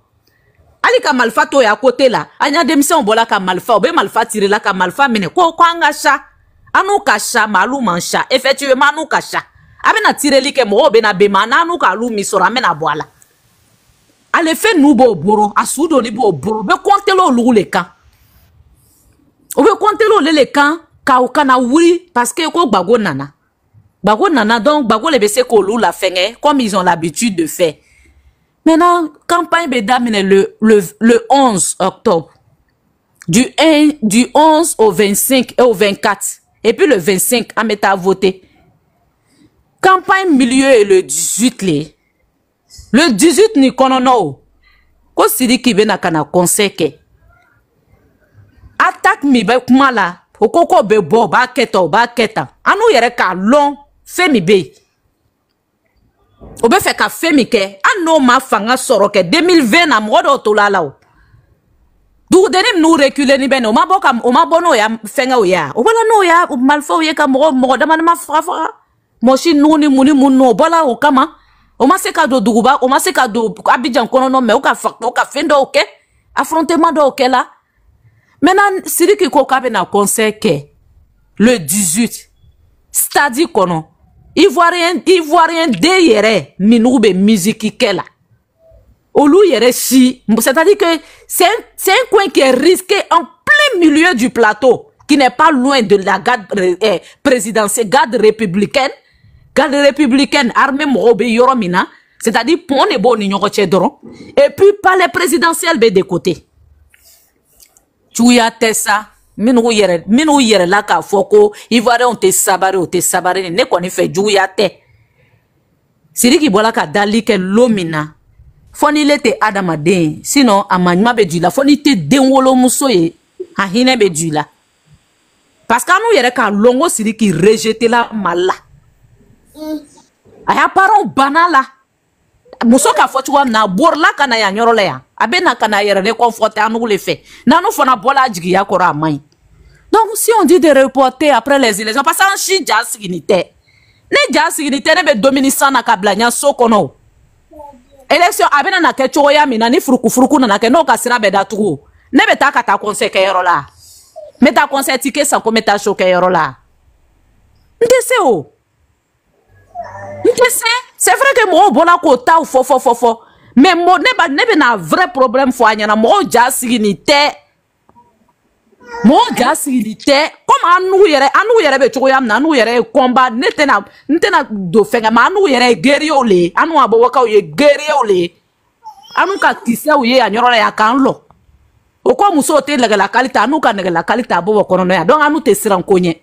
ali ka malfa to ya côté la anya demse on bola ka malfa o be malfa tirer la ka malfa mine ko anga sha Anou kacha malou mancha effectivement anou kacha abena tireli ke mo bena bema na anou ka lou misora mena boala ale fe nou bo boro asudo ni bo boro be compter lo lou le kan o be compter lo le kan ka o kana wuri parce que ko gbago nana donc gbago le be se ko lou la fenge comme ils ont l'habitude de faire. Maintenant campagne be damine le 11 octobre du 11 au 25 et au 24 et puis le 25 à mettre à voter. Campagne milieu et le 18 les. Le 18 ni konono. Ko sidi ki bena kana conseil ke. Attaque mi be kuma la. Okoko be bo ba keta. Anu yere ka long femi be. Obe fe ka femi ke. Ano ma fanga soro ke 2020 na modo to la o. Du denim nou reculer ni ben o ma bono ya fenga o ya. O bala no ya malfo ye ka mo da man ma fra. Moshi nuni muni muno bola o kama. O ma se ka do duguba, o ma se ka do Abidjan kono no me o ka fendo oke. Affrontement do oke la. Maintenant siri ki ko ka be na conseil ke le 18 stadi kono. Ivoirien de yere minube musique ke la. Olu yere si, c'est-à-dire que c'est un coin qui est risqué en plein milieu du plateau, qui n'est pas loin de la garde présidentielle, garde républicaine, armée morobe yoromina, c'est-à-dire pour les bons et puis par les présidentielles de côté. Tu y as ça, minou yere la ka foko, Ivoirien te sabare, ne koni fait djouyate. Siri ki bola ka dali ke lomina. Foni lete adamaden sinon amanyma be dula foni te denwolo muso ye a hine be dula parce que nous yere ka longo siri ki rejeter la mala aya parents banala muso ka foti wa na borla kana ya nyoro le ya abena kana yere ne conforter anu le fait na no fona bola jigi ya kora amai. Donc si on dit de reporter après les élections parce que en chi ja signité ne ja signité ne be dominissant na kablanya sokono. Élection abena na ke choya mina ni furuku na ke no kasira be datugo ne be ta kata conseil ke yoro la meta conseil tike sans ko meta show ke yoro la ndese o ndese c'est vrai que mo bona ko ta fo mais mo ne be na vrai problème fo anya na mo ja signité comme anu yere be choya na anu yere combat netena do fenga ma anu yere guerrier le anu abo waka ye guerrier le anu ka tise uye anyoro ya kanlo o ko muso te la kalita anu ka la kalita abo kono no ya donc anu te siran konye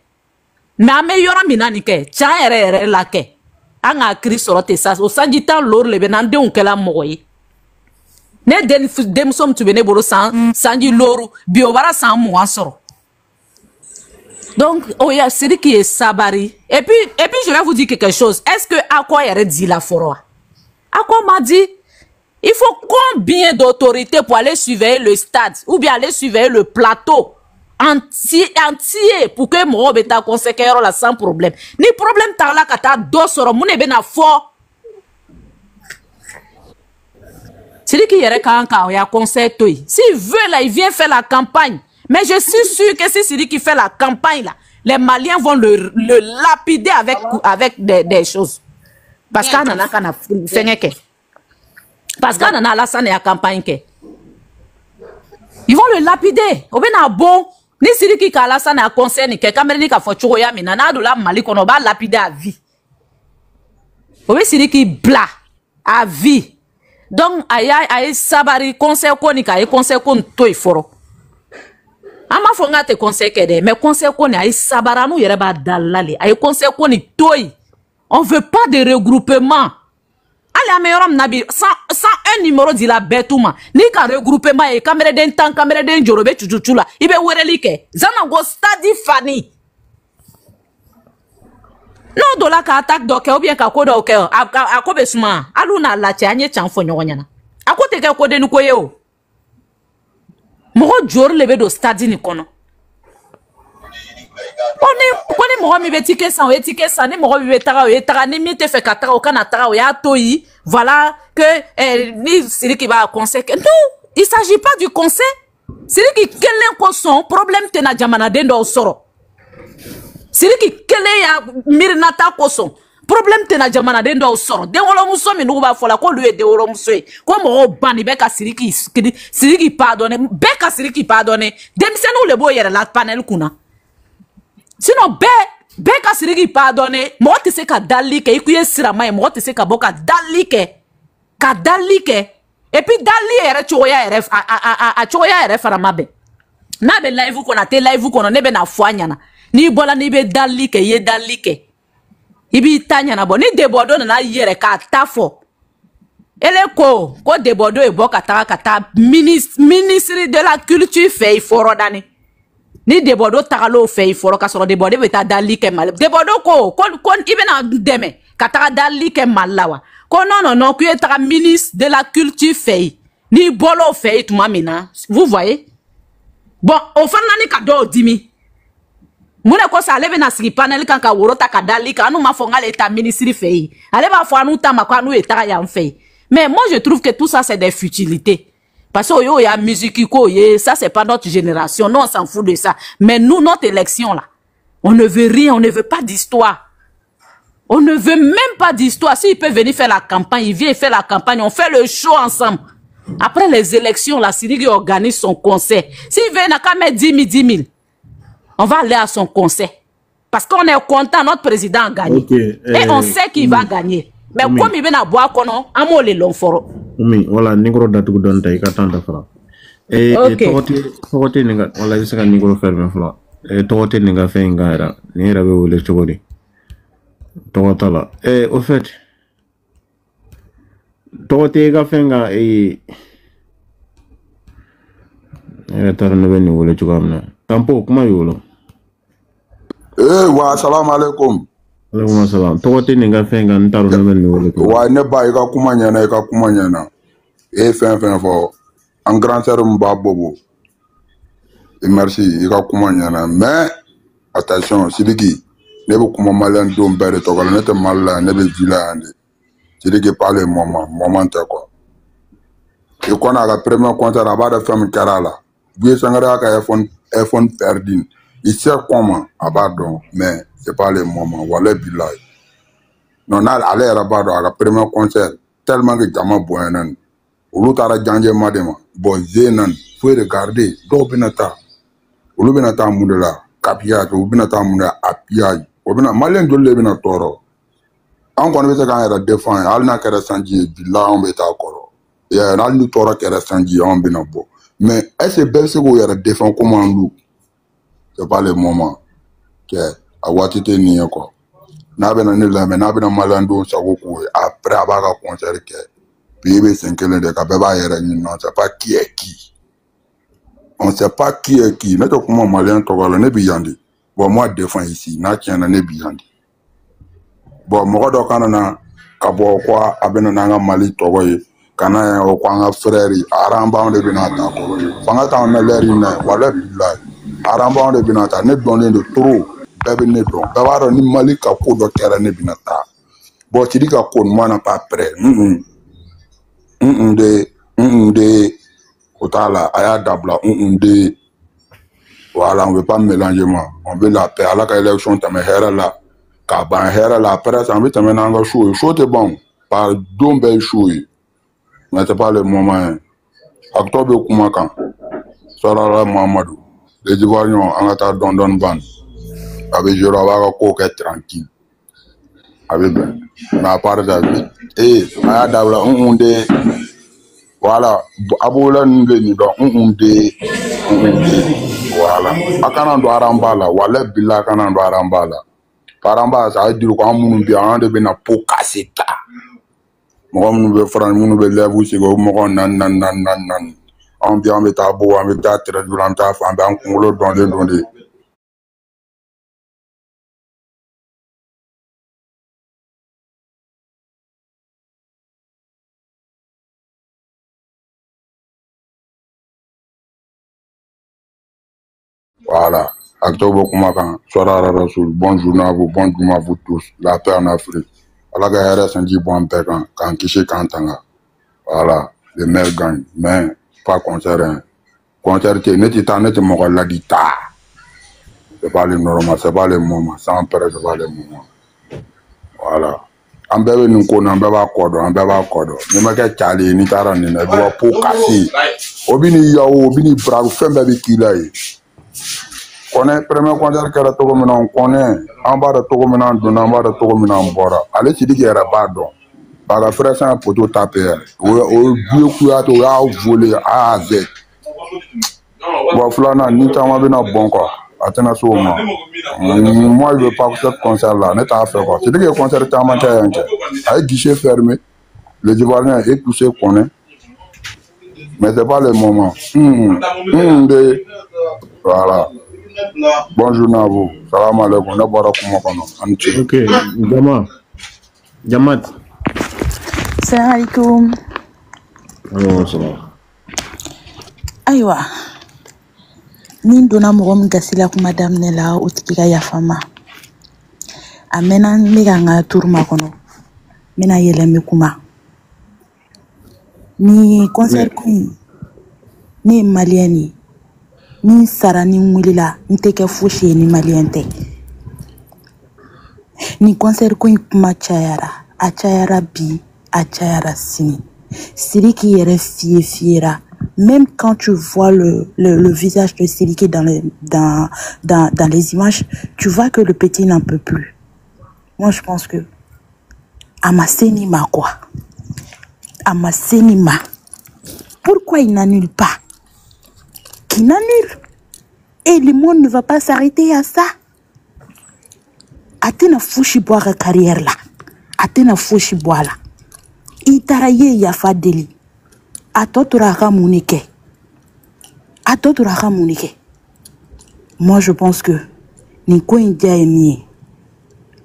mais ame yoro minani ke cha yere la ke anga kri sorote sa o sanji tan lor le benande on kala moyi ne dem som tu bene boro sanji loru biobara san mo ansoro. Donc oh ya c'est qui est sabari et puis je vais vous dire quelque chose. Est-ce que à quoi il dit la foroa à quoi m'a dit il faut combien d'autorités pour aller surveiller le stade ou bien aller surveiller le plateau entier pour que mo beta conséquer la sans problème ni problème ta la kata do soro mo ne be na fort. C'est qui yere kanka ya conseil toi. S'il veut là, il vient faire la campagne. Mais je suis sûr que si c'est lui qui fait la campagne là, les Maliens vont le lapider avec des choses. Parce qu'on en a kana fait que. Parce qu'on en a la scène et la campagne que. Ils vont le lapider. Au bena bon, ni c'est lui qui a la scène et la conseil ni que caméra ni ka fochou ya minana de la Mali qu'on va lapider à vie. Au bena c'est lui qui bla à vie. Donc aïe sabari conseil koni ka aïe conseil kon toi foro ama fonga te conseil kede mais conseil koni aïe sabara nou yere ba dalale aïe conseil koni toi on veut pas de regroupement allez ameyoram nabi sans un numéro di la betuma ni ka regroupement e caméra den tan caméra den jorobe chuchuchula ibe wereli ke zana go stadi fani non dola ka attaque doke ou bien ka ko doke a ko besuma aluna la ti anye chan fo nyonyana akote ke ko de nu ko ye o mo jor lebe do stade ni kono oni mo mi betike san ni mo mi betara ni mi te fe katara o kana tara o ya toyi voilà que ni siri ki ba conseil non il s'agit pas du conseil siri ki kelen ko son problème te na jamana den do soro Siriki kele ya mirinata koson. Problème te na jamana den do soro. Den wolo muso mi nuba fola ko lui de wolo muso e. Ko mo bani be ka siriki pardonner. Be ka siriki pardonner. Demisenu le bo yere la panel kuna. Sinon be ka siriki pardonner. Mo te se ka dalike ikuye sirama e mo te se ka boka dalike. Ka dalike. Et puis dali ere choya ere a choya ere faramabe. Na be live ko na te live ko no ne be na foanyana. Ni bola ni be dalike ye dalike. Ibi tanya na bo ni Debodo na yere ka tafo. Ele ko Debodo e boka kata ministre de la culture fait foro dani. Ni Debodo takalo fait foro ka soro Debodo be ta dalike mal. Debodo ko ibe na deme ka ta dalike malawa. Ko non ku eta ministre de la culture fait. Ni bolo fait tout mamina. Vous voyez? Bon, au fond nani ka do dimi. Mune ko sa alebe na sigi panel kan ka worota ka dalika anu ma fonga l'état ministre fait. Ale ba fo anu tama ko anu eta ya fait. Mais moi je trouve que tout ça c'est des futilités. Parce que yo ya musique ko ye, ça c'est pas notre génération, non on s'en fout de ça. Mais nous notre élection là, on ne veut rien, on ne veut pas d'histoire. On ne veut même pas d'histoire. S'il peut venir faire la campagne, il vient faire la campagne, on fait le show ensemble. Après les élections, la Syrie organise son concert. S'il veut, il n'a qu'à mettre 10 000. On va aller à son concert. Parce qu'on est content, notre président a gagné. Okay, et on sait qu'il va gagner. Mais comme il vient à boire, on a molé l'onforo. Oui, voilà, Nigro Datou Donta, il attend de faire. Et Togote Ninga, on l'a dit que Nigro ferme fla. Et Togote Ninga fait une gara. Nira veut le chogori. Togotala. Et au fait, Togote Gafenga et. Tarneveni ou le chogamna. Tampo, comment yolo? Wa salam alaikum. Alaikum salam. Togote Ninga Fenga, Tarneveni ou le chogamna. Wa neba ika kumanyana. Et fin fort. En grand sœur Mbabobo. Et merci, ika kumanyana. Mais, attention, Sidiki. Ne be kuma malin dom bere to kala ne te malla ne be vila ande c'est que parler moment te quoi et qu'on a la première concert à bas de femme karala bien sangara ka iPhone perdin il sait comment abandon mais c'est pas le moment wala bilay non aller rabado à la première concert tellement que jama boyanan ulu tara janje madema bon zenan faut regarder do binata ulu binata mudela kapia to binata mudela apia obina malien dolle bina toro an kono be se kan era défend al na kera sanji bila on be ta koro ya na lu toro kera sanji on bina bo mais est-ce que se go era défend comment nous c'est pas le moment que a watite ni ko na be na ni la mais na be na malien do sa go ko après abaka concert ke puis be 5 de ka be ba era ni non c'est pas qui est qui on sait pas qui est qui mais to comment malien to ko ne bi yandi. Bon, moi, défends ici, n'a qu'un année bien. Bon, moi, donc, on a kabo quoi, abenanga Mali togoye, kana o kwanga frère, aramba on de binata ko. Fanga on a l'air ina, wala bilay. Aramba on de binata, ne donner de trop, bébé ne don. Bavaro ni Mali kako do kera ne binata. Bon, tu dis ka ko moi n'a pas prêt. De otala aya dabla de. Voilà, on ne veut pas mélanger moi. On veut la paix. À la élection, tu as là. Kaban hera la presse, on veut te mettre en chaud. Chaud est bon. Par deux belles chaud. Mais c'est pas le moment. Octobre Koumakan. Sorara Mamadou. Les Ivoiriens, on a don ban. Avec Jérôme Coquet tranquille. Avec ben. Mais à part ça, et à Dabla, on dit. Voilà, abola n'beni donc on dit voilà akana ndo arambala wala bila akana ndo arambala paramba ça veut dire ko amunu bi an de bena po kaseta mo amunu be fran munu be levu ci go mo nan on bi on ta bo on ta très durant ta fa ban ko lo don de voilà. Octobre Koumakan, Sorara Rasoul, bon journée à vous, bon journée à vous tous, la paix en Afrique. Allah Gahara Sanji Bon Pékan, quand Kiché Kantanga. Voilà, les meilleurs gagnent, mais pas concernés. Concernés, n'est-ce pas, n'est-ce pas, c'est pas le normal, c'est pas le moment. Sans peur, c'est pas le moment. Voilà. An bɛɛ bɛ nin ko na an bɛɛ b'a kɔ dɔn an bɛɛ b'a kɔ dɔn n'i ma kɛ cali ye n'i taara nin na i bɛ po kasi o bɛ n'i yawo o bɛ n'i barabu fɛn bɛɛ bɛ k'i la yen Kɔnɛ premier concert kɛra cogo min na Kɔnɛ an b'a dɔn cogo min na an donna an b'a dɔn cogo min na an bɔra ale Sidiki yɛrɛ b'a dɔn parce que frère san poto tapé o vieux Kuyate o y'a volé A à Z bon filanan ni caman bɛ na bɔn quoi a tɛna se o ma moi je veux pas que ce concert là ne t'a fait quoi Sidiki ye concert caman kɛ yan cɛ a ye guichet fermé les Ivoiriens est poussé Kɔnɛ mais c'est pas le moment voilà. Bonjour à vous. Salam alaikum. Ne bɔra kuma kɔnɔ. Ok. Jamat. Salam alaikum. Salam. Ayiwa. Ni donna mɔgɔ min gasi la kuma daminɛ la o tigi ka yafa n ma. A mɛnna n bɛ ka n ka tour makɔnɔ. N bɛna yɛlɛ n bɛ kuma. Ni concert ko in ne ye maliyɛn ye. Ni sara ni wulila n tɛ kɛ fosi ye ni maliyɛn tɛ. Ni concert ko in kuma cayara a cayara bi a cayara sini. Sidiki yɛrɛ fiyera. Même quand tu vois le visage de Sidiki dans les images, tu vois que le petit n'en peut plus. Moi, je pense que Amasenima quoi. Amasenima. Pourquoi il n'annule pas? Qui n'annule? Et le monde ne va pas s'arrêter à ça. Atena fouchi boire carrière là. Atena fouchi boire là. Itaraye yafa deli. Atoturaka mounike. Atoturaka mounike. Moi je pense que Niko India est mieux.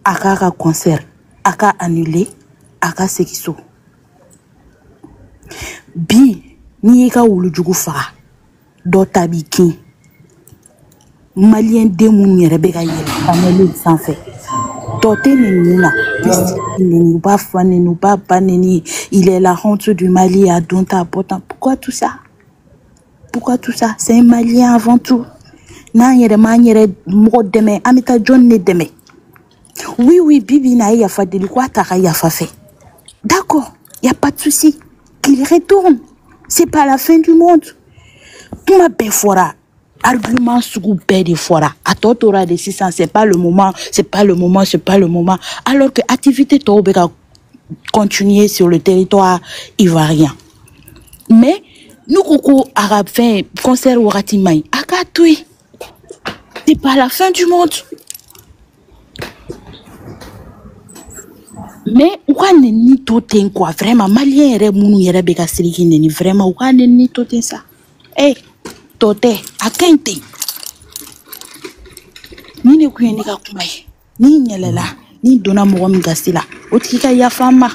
Aka concert. Aka annulé. Aka sekiso. Bi ni eka wulujugu fara. Dota biki. Malien démon yere beka yere. Panelu sanfé. Tote nina. Il est la honte du Mali à Donta. Pourquoi tout ça? Pourquoi tout ça? C'est un Malien avant tout. Na yere maniere mo deme. Amita John ne deme. Oui, Bibi na yafa de quoi t'as yafa fait. D'accord, y a pas de souci. Qu'il retourne. C'est pas la fin du monde. Tout ma fora. Argument sous de fora. À totora de 600, c'est pas le moment. Alors que activité Toubeka continuer sur le territoire ivoirien. Mais nous coucou arabe fait concert au Ratimai. Akatoui. C'est pas la fin du monde. Mais on n'est ni tout quoi vraiment malien est mounou yere beka Sidiki n'est vraiment on n'est ni tout ça. Eh tote akente ni ne kuyeni ka kumai ni nyelela ni dona mo mi gasila otika ya fama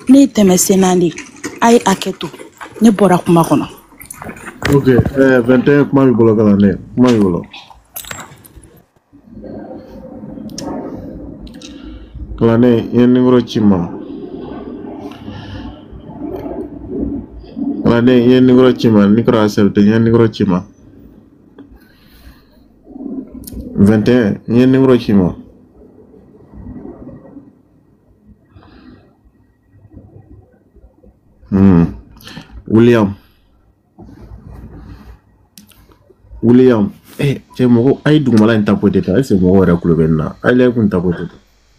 ne teme senandi ay aketo ne bora kuma kono. Ok 21 kuma mi bolo kala ne kuma mi bolo kala ne yen numero chima kala ne yen numero chima ni kra accepte yen numero chima 21 yen numero chima William c'est mogo ay dugumala en tapoter ta c'est mogo ra kulobenna ay lay kun tapoter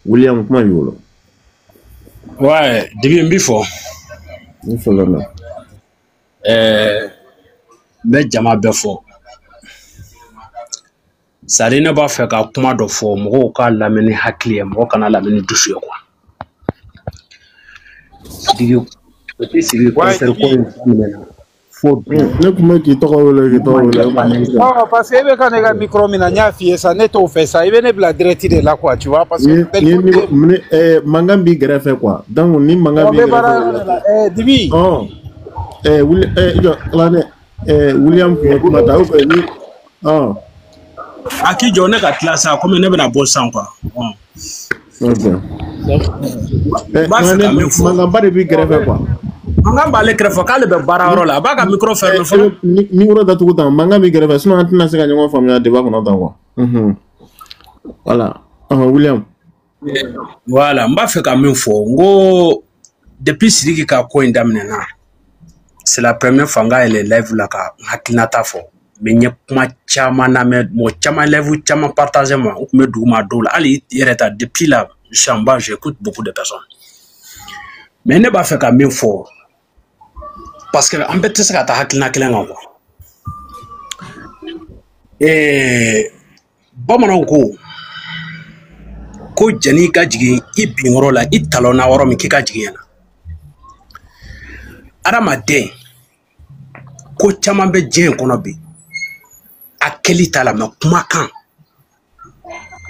William kuma yolo ouais depuis mbifo ni folona be jama be fo sari ne ba fe ka kuma do fo mogo ka lamini hakliye mogo kana lamini dusu ko diyo sigi concert ko fo ne kuma ki to parce que be kana ga micro mina nya fie ça ne to fait ça il venait la directe de là quoi tu vois parce que mangambi greffe quoi donc ni mangambi dibi William kuma ta ko ni Aki jone ka classe comme ne bena bossan quoi. OK. Mangamba de bi greffe quoi. Mangamba le greffe ka le be bararo la ba ka micro ferme fo. Ni woro da tukuta mangamba greffe sinon antina se ka nyongo famia de ba ko na quoi. Voilà. William. Voilà, m'a fait quand même fort. Ngo depuis Sidiki ka ko indamnena. C'est la première fois nga elle live la ka hakinata fo. Mais n'y kuma chama na me mo chama live chama partager moi me douma dola. Ali yereta depuis là, je suis en bas, j'écoute beaucoup de personnes. Mais ne pas fait quand même fort. Parce que en fait c'est ça ta hakina kilenga ko. Bamanan ko jani ka jigin I bingoro la I talona woro mi kika jigin na adamaden ko caman bɛ diɲɛ kɔnɔ bi a kɛli t'a la mais kumakan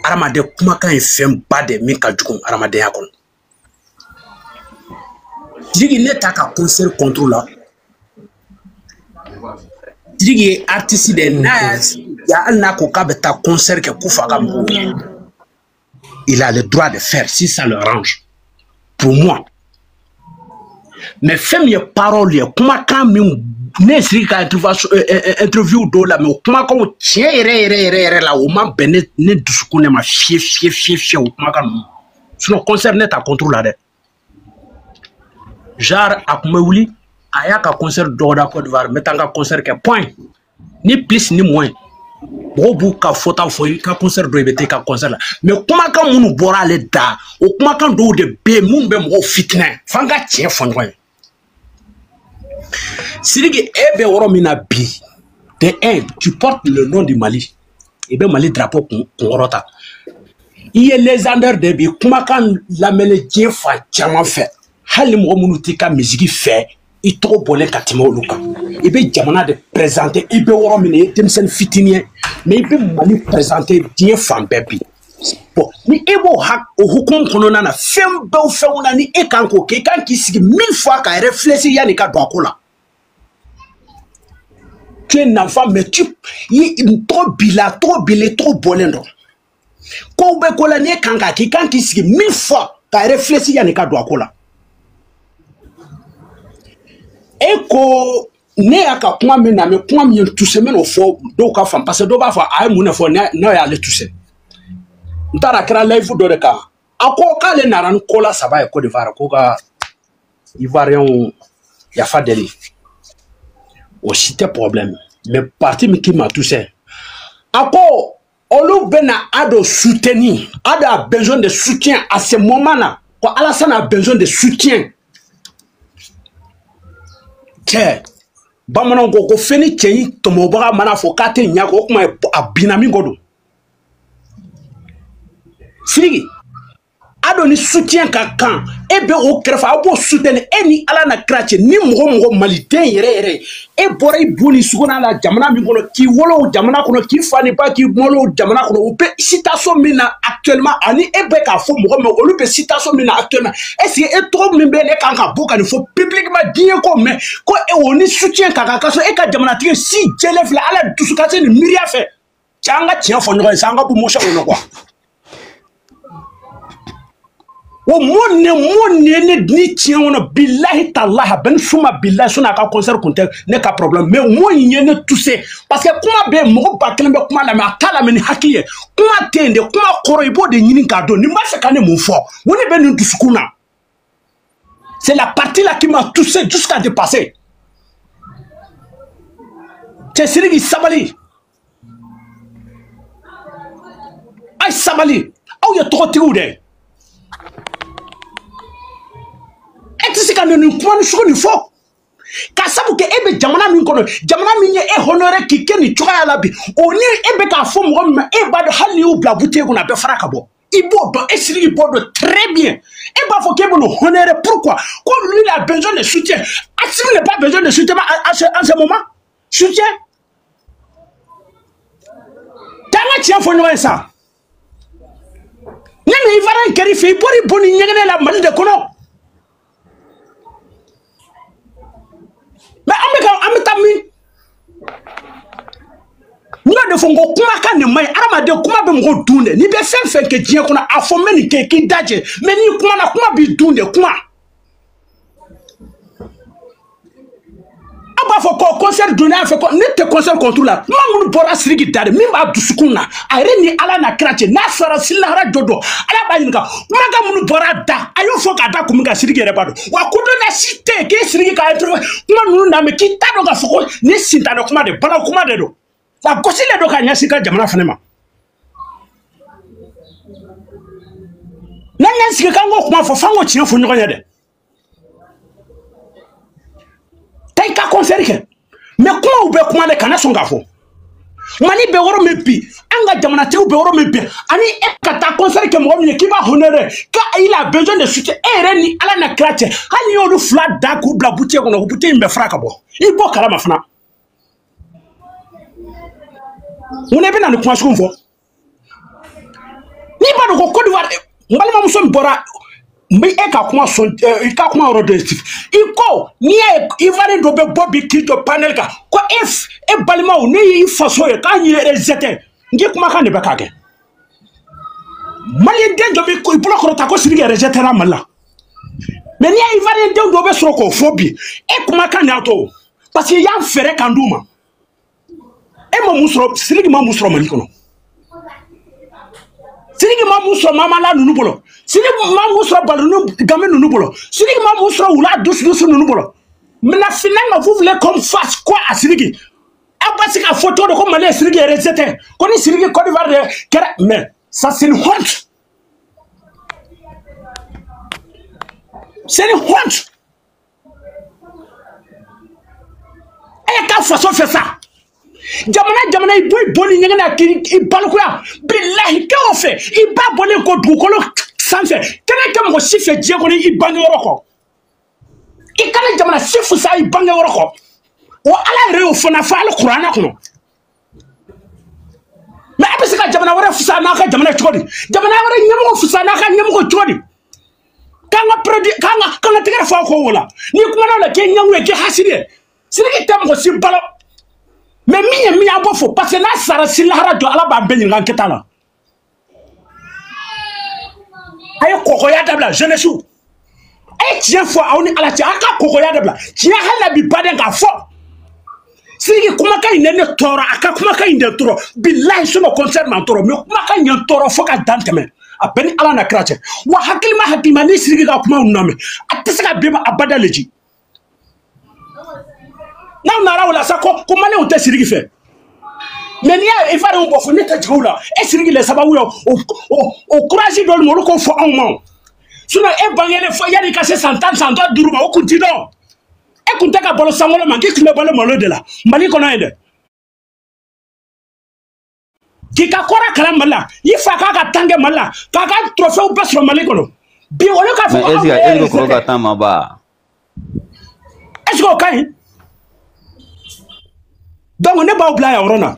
adamaden kumakan ye fɛn ba de min ka jugu adamadenya kɔnɔ jigi ne ta ka concert contre la jigi ye artiste de n'a ya hali n'a ko k'a bɛ taa concert kɛ k'u fa ka mɔgɔw il a le droit de faire si ça le arrange pour moi. Mais fais mes paroles, comment quand n'est-ce que interview do la mais comment quand tiens là au moins ben ne doucement ma fier au comment quand sinon concerne ta contrôle là genre à Koumeouli aya ka concert do da Côte d'Ivoire metanga concert que point ni plus ni moins Bobu ka fota foi ka concert do ibete ka concert la mais comment quand munu bora le da o comment quand do de be mun be mo fitna fanga tie fonjoy Sidiki ebe woro mina bi de tu portes le nom du Mali ebe Mali drapeau kongrota il est légendaire de bi comment quand la mele die fa chama fait hali mo munu tika musique fait I trop bolé katimo luka ibe jamana de présenter ibe woro mina temsen fitinien mais ibe Mali présenter die fam bebi bon ni ebo hak o hukum kono na fem be feuna ni e kanko ke kan ki sigi 1000 fois ka réfléchir yani ka do akola tu es un enfant mais tu trop bila trop bilé trop bolendo ko be kola ni kanka ki kan ki sigi 1000 fois ka réfléchir yani ka do akola eko ne aka kuma me na me kuma me toucher me no fo do ka fam parce que do ba fa ay mu na fo na ya le toucher ntara kra live do de ka ako ka le naran ko la saba e Côte d'Ivoire ko ka Ivoirien ya fa deli aussi des problèmes mais parti qui m'a touché ako olu bena ado soutenir a besoin de soutien à ce moment là quand Alassane a besoin de soutien que bamanan ko feni cey to mo baga mana fo kate nyako kuma abinami godo Sidiki ado ni soutien ka kan ebe o krefa abo soutenir eni ala na krache ni mogo maliten yere e bora ibuni sugona la jamana mi kono ki wolo jamana kono ki fani pa ki molo jamana kono o pe citation mina actuellement ani ebe ka fo mogo me olu pe citation mina actuellement est-ce que e trop mi be ne kan ka boka ni fo publiquement dire ko mais ko e oni soutien ka so e ka jamana tike si jelef la ala dusukase ni miria fe changa tien fo nyo sanga bu mo shawo no kwa o monne ni tien wona billahi tallahi ben suma billahi suna ka concert kunte ne ka problème mais mo nyene touché parce que kuma be mo ba kelembe kuma la ma tala meni hakiye kuma tende kuma koro ibo de nyini ka do ni ma se kane mo fo woni be ni dusukuna c'est la partie là qui m'a touché jusqu'à dépasser c'est Sidiki sabali ay sabali aw ya to tiou de est-ce que nous pouvons nous faire ka sabu ke ebe jamana min kono jamana min ye e honoré ki keni choya labi oni ebe ka fo mo ma e ba do hali u bla bouté ko na be faraka bo ibo do e Sidiki do très bien e ba fo ke bo no honoré pourquoi comme lui il a besoin de soutien Assimi n'a pas besoin de soutien en ce moment soutien tanga tia fo no ça nene il va keri fi bori boni nyegene la Mali de kono mais amekami nga de fongo kuma ka ne mai aramade kuma be mo dunde ni be fenfen ke dien kuna afo meni ke ki daje mais ni kuma na kuma bi dunde kuma b'a fɔ ko concert donné a fait ko ne tɛ concert contre la kuma minnu bɔra Sidiki da de min b'a dusukun na a yɛrɛ ni Ala na kira cɛ n'a sɔrɔ silahara jɔ dɔn Ala b'a ɲininka kumakan minnu bɔra da a y'o fɔ k'a da kun min kan Sidiki yɛrɛ b'a dɔn wa ko dɔ na si tɛ yen k'e Sidiki ka interview kuma ninnu lamɛn k'i t'a dɔn k'a fɔ ko ni sintana kuma de bala kuma de don wa gosilen don ka ɲɛsin ka jamana fana ma n'an y'an sigi k'an k'o kuma fɔ f'an k'o tiɲɛ fɔ ɲɔgɔn ye dɛ taa i ka concert kɛ mais kumaw bɛ kuma de kana sɔn k'a fɔ Mali bɛ yɔrɔ min bi an ka jamanatigiw bɛ yɔrɔ min bi ani e ka taa concert kɛ mɔgɔ min ye k'i b'a honorer qu'il a besoin de soutien e yɛrɛ ni Ala na kira cɛ hali y'olu fila da k'u bila bouteille kɔnɔ o bouteille in bɛ fara ka bɔ i bɔ kalama fana mun de bɛna ni kuma sugu fɔ n'i b'a dɔn ko Côte d'Ivoire n balimamuso min bɔra n bɛ e ka kuma sɔn i ka kuma yɔrɔ dɔ ye i ko n'i y'a ye Ivoirien dɔ bɛ bɔ bi k'i jɔ panel kan ko e balimaw ne y'i faso ye k'a ɲɛ rejeté n k'i kumakan de bɛ k'a kɛ Malien den dɔ bɛ i bolo kɔrɔta ko Sidiki rejeté ra Mali la mais n'i y'a Ivoirien den dɔ bɛ sɔrɔ k'o fɔ bi e kumakan de y'a to parce que i y'a fɛɛrɛ kan d'u ma e ma mun sɔrɔ Sidiki ma mun sɔrɔ Mali kɔnɔ Sidiki ma mun sɔrɔ Mamala ninnu bolo Sidiki ma mun sɔrɔ Balunu Game ninnu bolo Sidiki ma mun sɔrɔ Wula Dusu ninnu bolo maintenant finalement vous voulez qu'on fasse quoi à Sidiki a ba se ka fɔ cogo de ko Mali ye Sidiki rejeté ko ni Sidiki Côte d'Ivoire de kɛra mais ça c'est une honte c'est une honte e ka façon fait ça jamana i bɔ ni ɲɛgɛn na k'i balikuya bilahi kɛ o fɛ i b'a bɔlen ko dugukolo sanfɛ kana kɛ mɔgɔ si fɛ diɲɛ kɔnɔ i bangeyɔrɔ kɔ i kana jamana si fusa i bangeyɔrɔ kɔ wa Ala yɛrɛ y'o fana fɔ hali kuranɛ kɔnɔ mais a bɛ se ka jamana wɛrɛ fusa n'a ka jamana cogo di jamana wɛrɛ ɲɛmɔgɔ fusa n'a ka ɲɛmɔgɔ cogo di k'an ka tɛgɛrɛ fɔ a ko o la n'i kumana o la k'i ɲɛngo ye k'i hasidi ye Sidiki tɛ mɔgɔ si balo mais min ye min y'a bɔ fɔ parce que n'a sara silahara jɔ Ala b'a bɛɛ ɲininka kɛta la a ye kɔkɔya dabila jeunesse a ye tiɲɛ fɔ aw ni Ala cɛ a ka kɔkɔya dabila tiɲɛ hali na bi baden k'a fɔ Sidiki kumakan in de ne tɔɔrɔ a ka kumakan in de tɔɔrɔ bilahi sinon concert man tɔɔrɔ mais kumakan in tɔɔrɔ fo ka dan tɛmɛ a bɛɛ ni Ala na kira cɛ wa hakilima ni Sidiki ka kumaw lamɛn a tɛ se ka bɛn ma abada le ji n'aw nana o la sa ko Maliyɛnw tɛ Sidiki fɛ mais n'i y'a ye Ivoirien bɔ fɔ ne tɛ jigin o la e Sidiki le sababu ye o courage dɔ olu k'o fɔ anw ma sinon e bangelen fɔ yanni ka se san 10 san 5 ma o kun t'i dɔn e kun tɛ ka balo sankolo ma k'i tun bɛ balo malo de la Mali kɔnɔ yen dɛ k'i ka kɔrɔ kalan Mali la i fa k'a ka tan kɛ Mali la k'a ka trophée bɛɛ sɔrɔ Mali kɔnɔ bi olu k'a fɔ ko anw bɛɛ ye kɔrɔ ka tan ma ba est-ce que o ka ɲi donc ne b'aw bila yan yɔrɔ la